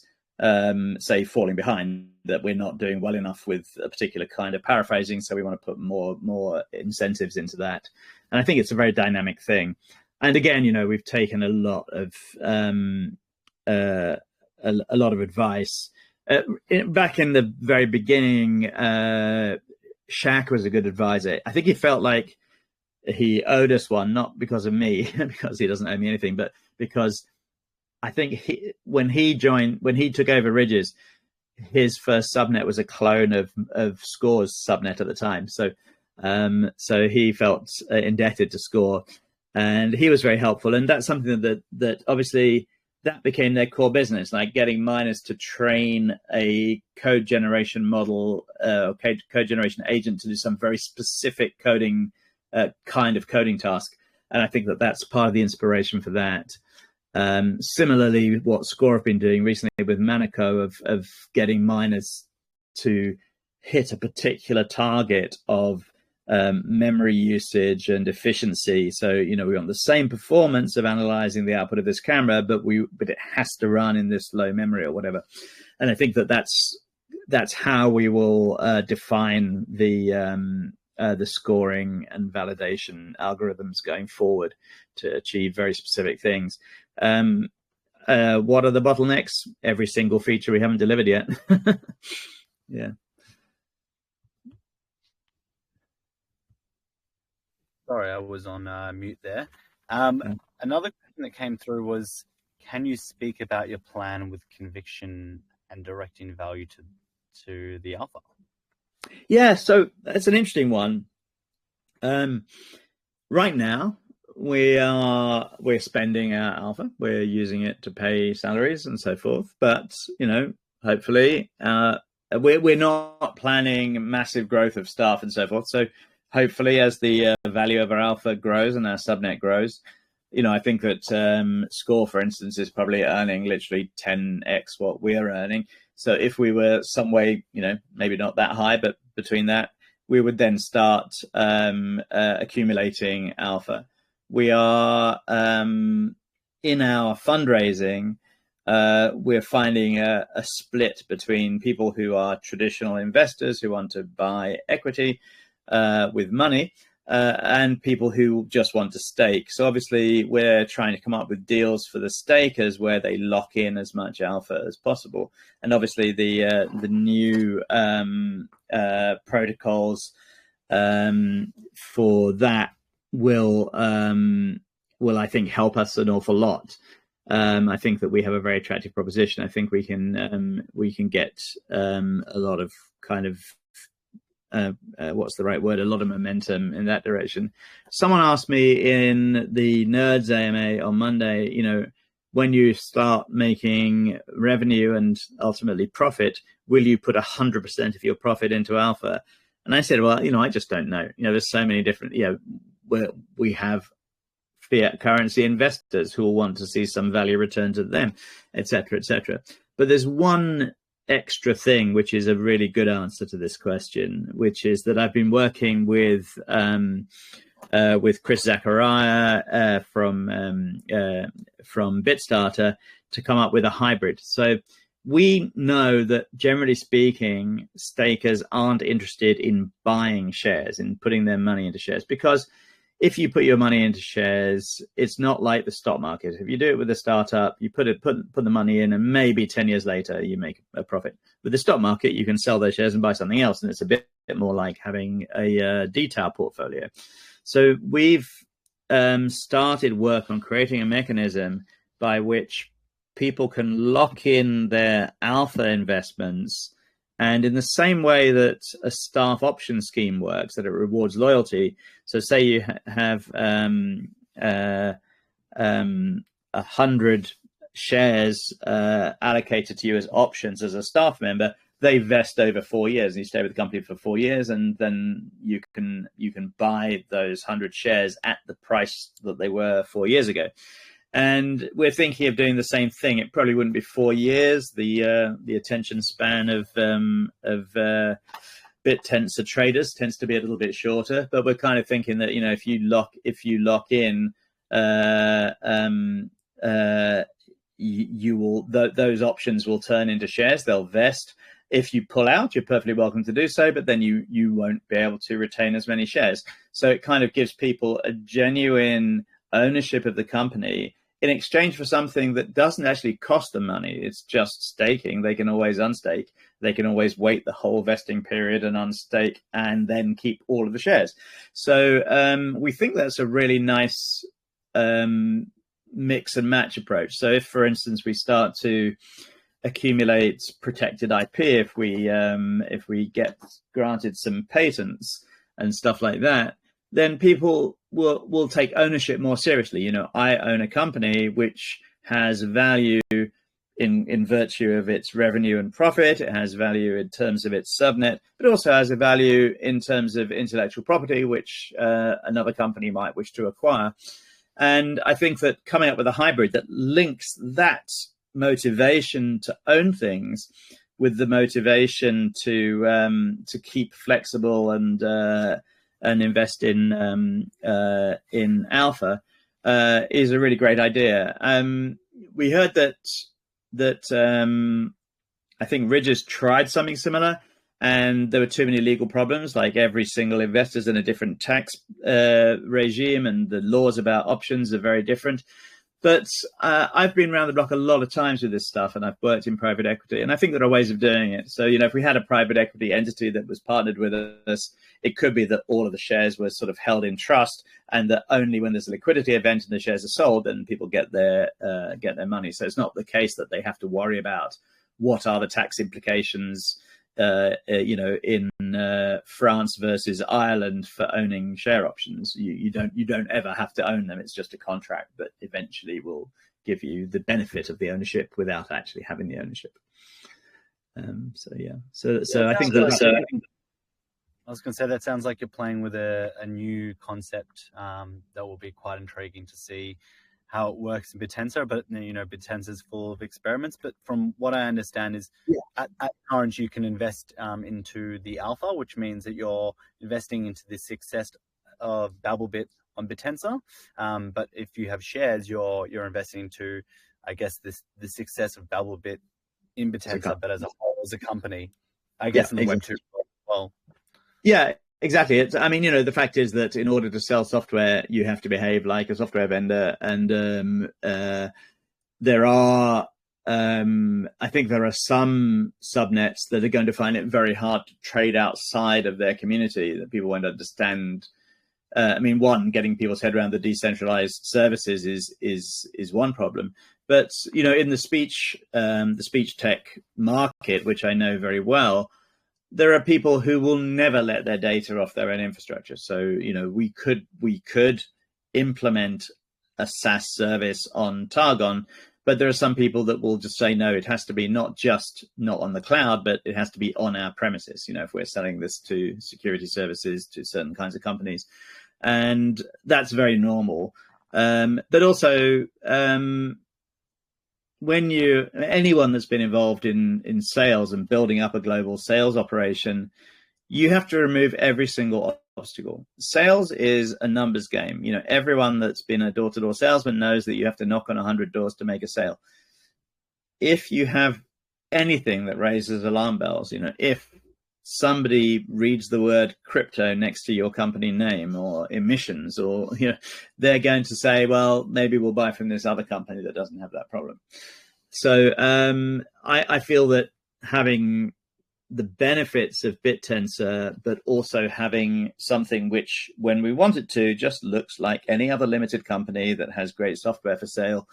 say, falling behind, that we're not doing well enough with a particular kind of paraphrasing. So we want to put more incentives into that. And I think it's a very dynamic thing. And again, we've taken a lot of advice. Back in the very beginning, Shaq was a good advisor. I think he felt like he owed us one, not because of me, because he doesn't owe me anything, but because I think when he took over Ridges, his first subnet was a clone of Score's subnet at the time. So he felt indebted to Score, and he was very helpful. And that's something that obviously that became their core business, like getting miners to train a code generation model, code generation agent to do some very specific coding kind of coding task. And I think that's part of the inspiration for that. Similarly, what Score have been doing recently with Monaco of getting miners to hit a particular target of memory usage and efficiency. So, we want the same performance of analyzing the output of this camera, but it has to run in this low memory or whatever. And I think that's how we will define the scoring and validation algorithms going forward to achieve very specific things. What are the bottlenecks? Every single feature we haven't delivered yet. Yeah. Sorry, I was on mute there. Another question that came through was, can you speak about your plan with conviction and directing value to the alpha? Yeah, so that's an interesting one. Right now, we're spending our alpha. We're using it to pay salaries and so forth. But hopefully, we're not planning massive growth of staff and so forth. So hopefully, as the value of our alpha grows and our subnet grows, I think that Score, for instance, is probably earning literally 10x what we're earning. So if we were some way, maybe not that high, but between that, we would then start accumulating alpha. We are in our fundraising. We're finding a split between people who are traditional investors who want to buy equity with money, and people who just want to stake. So obviously we're trying to come up with deals for the stakers where they lock in as much alpha as possible. And obviously the new protocols for that will I think help us an awful lot. I think that we have a very attractive proposition. I think we can get a lot of kind of what's the right word? A lot of momentum in that direction. Someone asked me in the Nerds AMA on Monday, when you start making revenue and ultimately profit, will you put 100% of your profit into alpha? And I said, well, I just don't know. There's so many different, where we have fiat currency investors who will want to see some value return to them, et cetera, et cetera. But there's one extra thing which is a really good answer to this question, which is that I've been working with Chris Zachariah from Bitstarter to come up with a hybrid. So we know that generally speaking, stakers aren't interested in buying shares, in putting their money into shares, because if you put your money into shares, it's not like the stock market. If you do it with a startup, you put the money in, and maybe 10 years later you make a profit. With the stock market, you can sell those shares and buy something else, and it's a bit more like having a detail portfolio. So we've started work on creating a mechanism by which people can lock in their alpha investments. And in the same way that a staff option scheme works, that it rewards loyalty. So say you have 100 shares allocated to you as options as a staff member, they vest over 4 years, and you stay with the company for 4 years, and then you can buy those 100 shares at the price that they were 4 years ago. And we're thinking of doing the same thing. It probably wouldn't be 4 years. The attention span of Bittensor traders tends to be a little bit shorter, but we're kind of thinking that, if you lock in, you will those options will turn into shares. They'll vest. If you pull out, you're perfectly welcome to do so, but then you won't be able to retain as many shares. So it kind of gives people a genuine ownership of the company in exchange for something that doesn't actually cost them money. It's just staking. They can always unstake. They can always wait the whole vesting period and unstake and then keep all of the shares. So we think that's a really nice mix and match approach. So if, for instance, we start to accumulate protected IP, if we get granted some patents and stuff like that, then people will take ownership more seriously. I own a company which has value in virtue of its revenue and profit. It has value in terms of its subnet, but also has a value in terms of intellectual property, which another company might wish to acquire. And I think that coming up with a hybrid that links that motivation to own things with the motivation to keep flexible and invest in alpha is a really great idea. We heard that I think Ridges tried something similar, and there were too many legal problems. Like every single investor's in a different tax regime, and the laws about options are very different. But I've been around the block a lot of times with this stuff, and I've worked in private equity, and I think there are ways of doing it. So, if we had a private equity entity that was partnered with us, it could be that all of the shares were sort of held in trust, and that only when there's a liquidity event and the shares are sold, then people get their money. So it's not the case that they have to worry about what are the tax implications in France versus Ireland for owning share options. You don't ever have to own them. It's just a contract that eventually will give you the benefit of the ownership without actually having the ownership. So I think that. I was going to say that sounds like you're playing with a new concept that will be quite intriguing to see how it works in Bittensor, but Bittensor is full of experiments. But from what I understand is at Orange, you can invest into the alpha, which means that you're investing into the success of Babelbit on Bittensor. But if you have shares, you're investing into, I guess, the success of Babelbit in Bittensor, but as a whole, as a company, I guess in the Web2 as well. Yeah, exactly. The fact is that in order to sell software, you have to behave like a software vendor. And there are, I think there are some subnets that are going to find it very hard to trade outside of their community, that people won't understand. Getting people's head around the decentralized services is one problem. But, in the speech tech market, which I know very well, there are people who will never let their data off their own infrastructure. So, we could implement a SaaS service on Targon, but there are some people that will just say, no, it has to be not on the cloud, but it has to be on our premises. If we're selling this to security services, to certain kinds of companies, and that's very normal. But also, anyone that's been involved in sales and building up a global sales operation, you have to remove every single obstacle. Sales is a numbers game. Everyone that's been a door-to-door salesman knows that you have to knock on 100 doors to make a sale. If you have anything that raises alarm bells, if somebody reads the word crypto next to your company name or emissions, or they're going to say, well, maybe we'll buy from this other company that doesn't have that problem. So I feel that having the benefits of Bittensor, but also having something which, when we want it to, just looks like any other limited company that has great software for sale,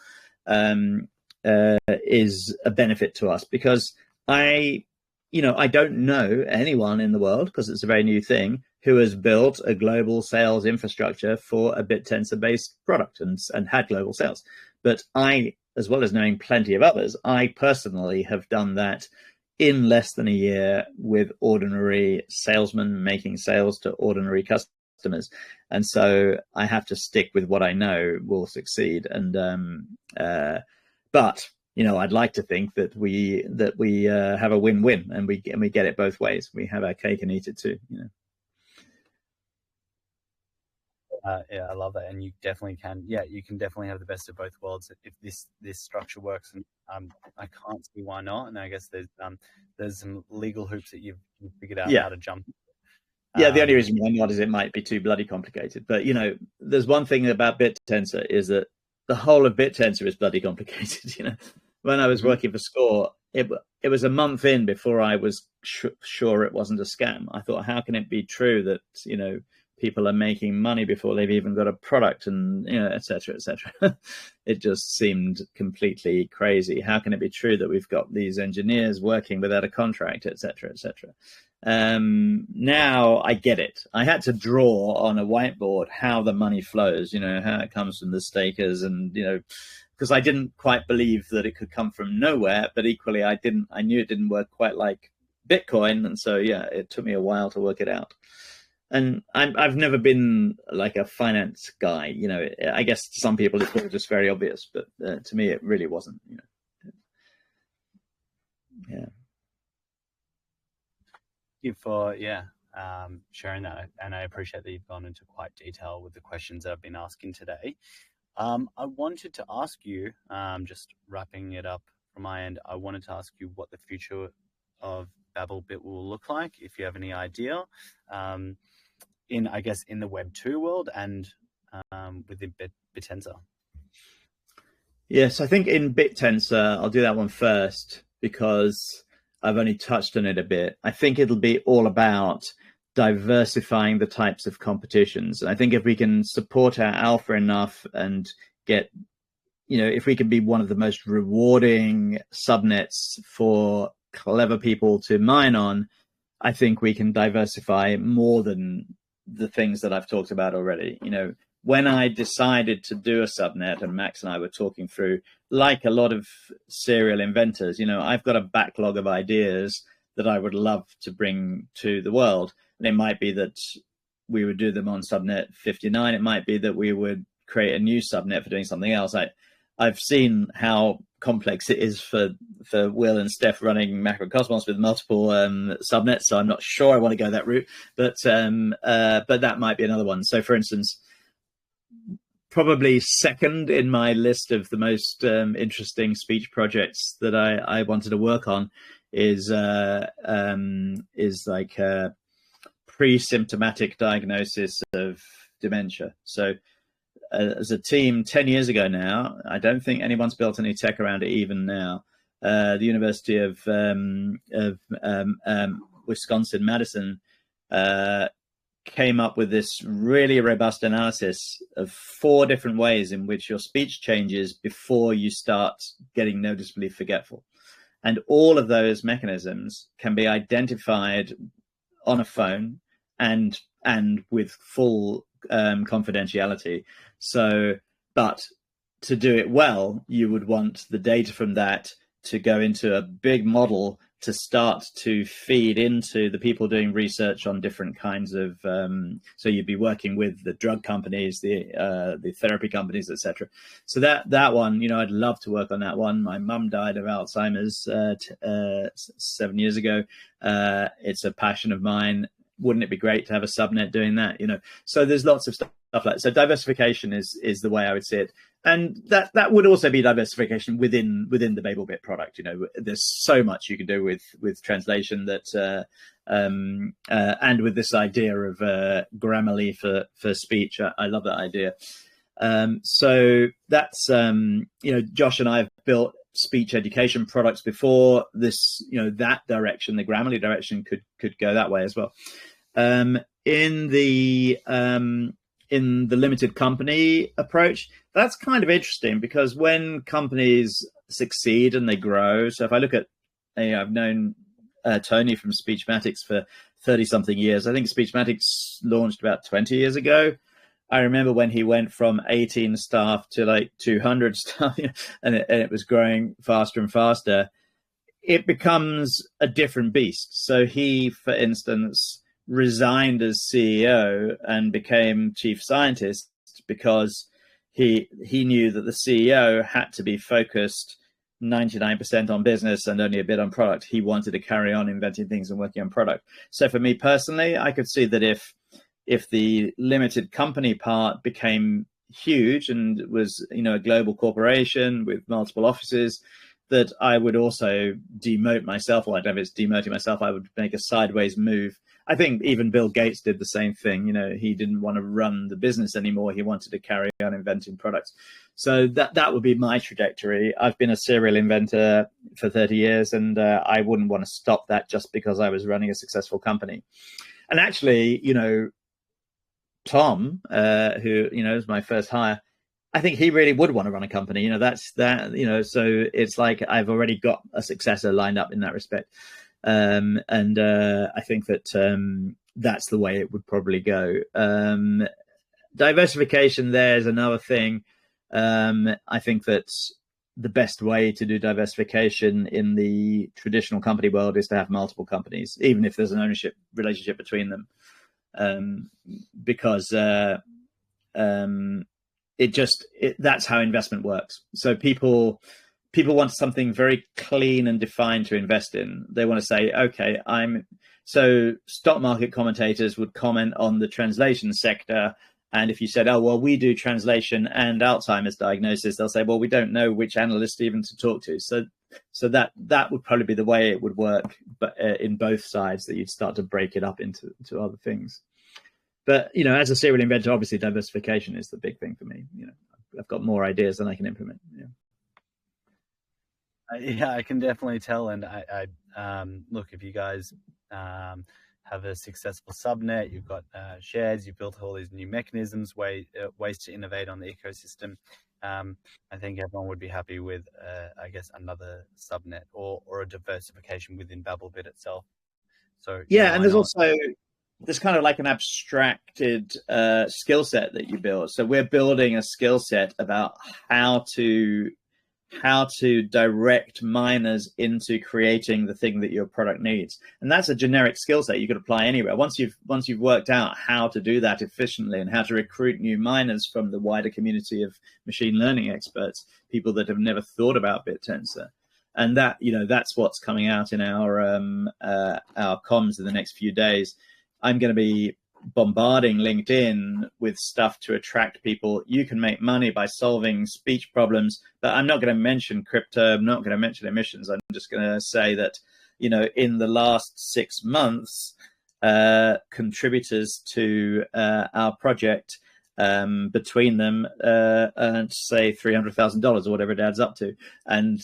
is a benefit to us. Because I don't know anyone in the world, because it's a very new thing, who has built a global sales infrastructure for a Bittensor-based product and had global sales. But I, as well as knowing plenty of others, I personally have done that in less than a year with ordinary salesmen making sales to ordinary customers. And so I have to stick with what I know will succeed. And but I'd like to think that we have a win-win, and we get it both ways. We have our cake and eat it too. Yeah, I love that, and you definitely can. Yeah, you can definitely have the best of both worlds if this structure works, and I can't see why not. And I guess there's some legal hoops that you've figured out how to jump. Yeah, the only reason why not is it might be too bloody complicated. But there's one thing about Bittensor is that the whole of Bittensor is bloody complicated. When I was working for Score, it was a month in before I was sure it wasn't a scam. I thought, how can it be true that people are making money before they've even got a product, and et cetera, et cetera. It just seemed completely crazy. How can it be true that we've got these engineers working without a contract, et cetera, et cetera? Now I get it. I had to draw on a whiteboard how the money flows, how it comes from the stakers, and because I didn't quite believe that it could come from nowhere, but equally I knew it didn't work quite like Bitcoin, and so it took me a while to work it out. And I've never been like a finance guy, I guess to some people it's just very obvious, but to me it really wasn't. Yeah. Thank you for sharing that, and I appreciate that you've gone into quite detail with the questions I've been asking today. I wanted to ask you, just wrapping it up from my end, I wanted to ask you what the future of Babelbit will look like, if you have any idea. In the Web 2 world and within Bittensor. Yes, I think in Bittensor, I'll do that one first because I've only touched on it a bit. I think it'll be all about diversifying the types of competitions. And I think if we can support our alpha enough and get, if we can be one of the most rewarding subnets for clever people to mine on, I think we can diversify more than the things that I've talked about already. When I decided to do a subnet, and Max and I were talking through, like a lot of serial inventors, I've got a backlog of ideas that I would love to bring to the world. And it might be that we would do them on subnet 59. It might be that we would create a new subnet for doing something else. I've seen how complex it is for Will and Steph running Macrocosmos with multiple subnets, so I'm not sure I want to go that route. But that might be another one. So, for instance, probably second in my list of the most interesting speech projects that I wanted to work on is like a pre-symptomatic diagnosis of dementia. So as a team 10 years ago now, I don't think anyone's built any tech around it even now. The University of Wisconsin-Madison came up with this really robust analysis of 4 different ways in which your speech changes before you start getting noticeably forgetful. And all of those mechanisms can be identified on a phone and with full confidentiality. So, but to do it well, you would want the data from that to go into a big model to start to feed into the people doing research on different kinds of, so you'd be working with the drug companies, the therapy companies, etc. So that one, I'd love to work on that one. My mum died of Alzheimer's 7 years ago. It's a passion of mine. Wouldn't it be great to have a subnet doing that? So there's lots of stuff like that. So diversification is the way I would see it. And that would also be diversification within the Babelbit product. There's so much you can do with translation that and with this idea of Grammarly for speech. I love that idea. So that's Josh and I have built speech education products before this. That direction, the Grammarly direction, could go that way as well. In the limited company approach, that's kind of interesting because when companies succeed and they grow, so if I look at, I've known Tony from Speechmatics for 30-something years. I think Speechmatics launched about 20 years ago. I remember when he went from 18 staff to like 200 staff, and it was growing faster and faster. It becomes a different beast. So he, for instance, resigned as CEO and became chief scientist because he knew that the CEO had to be focused 99% on business and only a bit on product. He wanted to carry on inventing things and working on product. So for me personally, I could see that if the limited company part became huge and was, a global corporation with multiple offices, that I would also demote myself, or I don't know if it's demoting myself, I would make a sideways move. I think even Bill Gates did the same thing. He didn't want to run the business anymore. He wanted to carry on inventing products. So that would be my trajectory. I've been a serial inventor for 30 years, and I wouldn't want to stop that just because I was running a successful company. And actually, Tom, who, is my first hire, I think he really would want to run a company. That's that, so it's like I've already got a successor lined up in that respect. And I think that that's the way it would probably go. Diversification, there's another thing. I think that the best way to do diversification in the traditional company world is to have multiple companies, even if there's an ownership relationship between them, because that's how investment works. So people want something very clean and defined to invest in. They want to say, okay, so stock market commentators would comment on the translation sector. And if you said, oh, well, we do translation and Alzheimer's diagnosis, they'll say, well, we don't know which analyst even to talk to. So that would probably be the way it would work, but in both sides, that you'd start to break it up into other things. But, as a serial inventor, obviously diversification is the big thing for me. I've got more ideas than I can implement. Yeah, I can definitely tell. And I look, if you guys have a successful subnet, you've got shares, you've built all these new mechanisms, ways to innovate on the ecosystem. I think everyone would be happy with, I guess, another subnet or a diversification within Babelbit itself. So yeah, and there's kind of like an abstracted skill set that you build. So we're building a skill set about how to direct miners into creating the thing that your product needs. And that's a generic skill set you could apply anywhere. Once you've worked out how to do that efficiently and how to recruit new miners from the wider community of machine learning experts, people that have never thought about Bittensor. And that's what's coming out in our comms in the next few days. I'm going to be bombarding LinkedIn with stuff to attract people. You can make money by solving speech problems, but I'm not going to mention crypto. I'm not going to mention emissions. I'm just going to say that, in the last 6 months, contributors to our project, between them, earned, say, $300,000 or whatever it adds up to. And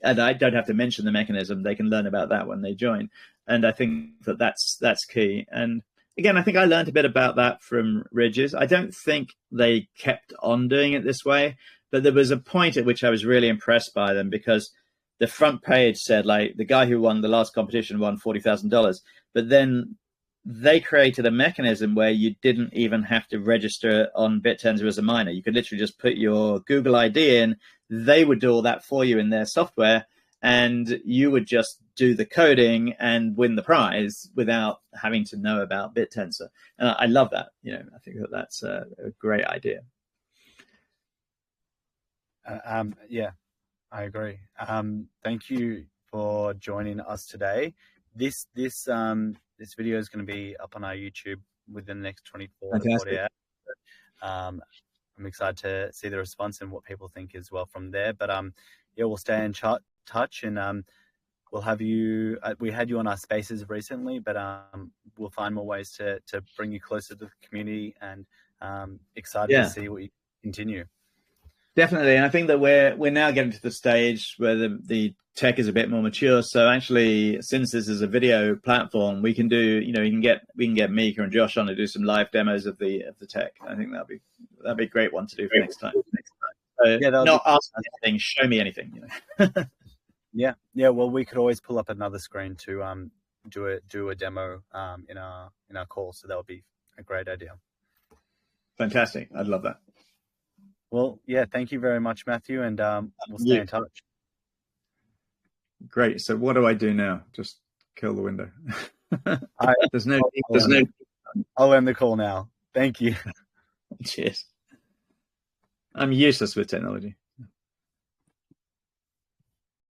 I don't have to mention the mechanism. They can learn about that when they join. And I think that's key. And again, I think I learned a bit about that from Ridges. I don't think they kept on doing it this way, but there was a point at which I was really impressed by them, because the front page said, like, the guy who won the last competition won $40,000, but then they created a mechanism where you didn't even have to register on Bittensor as a miner. You could literally just put your Google ID in. They would do all that for you in their software, and you would just do the coding and win the prize without having to know about Bittensor. And I love that. I think that's a great idea. Yeah, I agree. Thank you for joining us today. This video is going to be up on our YouTube within the next 24 to 40 hours. I'm excited to see the response and what people think as well from there. But yeah, we'll stay in touch, and we'll have you. We had you on our spaces recently, but we'll find more ways to bring you closer to the community, and excited to see what you continue. Definitely, and I think that we're now getting to the stage where the tech is a bit more mature. So actually, since this is a video platform, we can do, we can get Mika and Josh on to do some live demos of the tech. I think that'd be a great one to do for next time. So yeah, not ask me anything, show me anything. Yeah. Well, we could always pull up another screen to do a demo in our call. So that would be a great idea. Fantastic. I'd love that. Well, yeah, thank you very much, Matthew, and we'll stay in touch. Great. So what do I do now? Just kill the window. There's no. I'll end the call now. Thank you. Cheers. I'm useless with technology.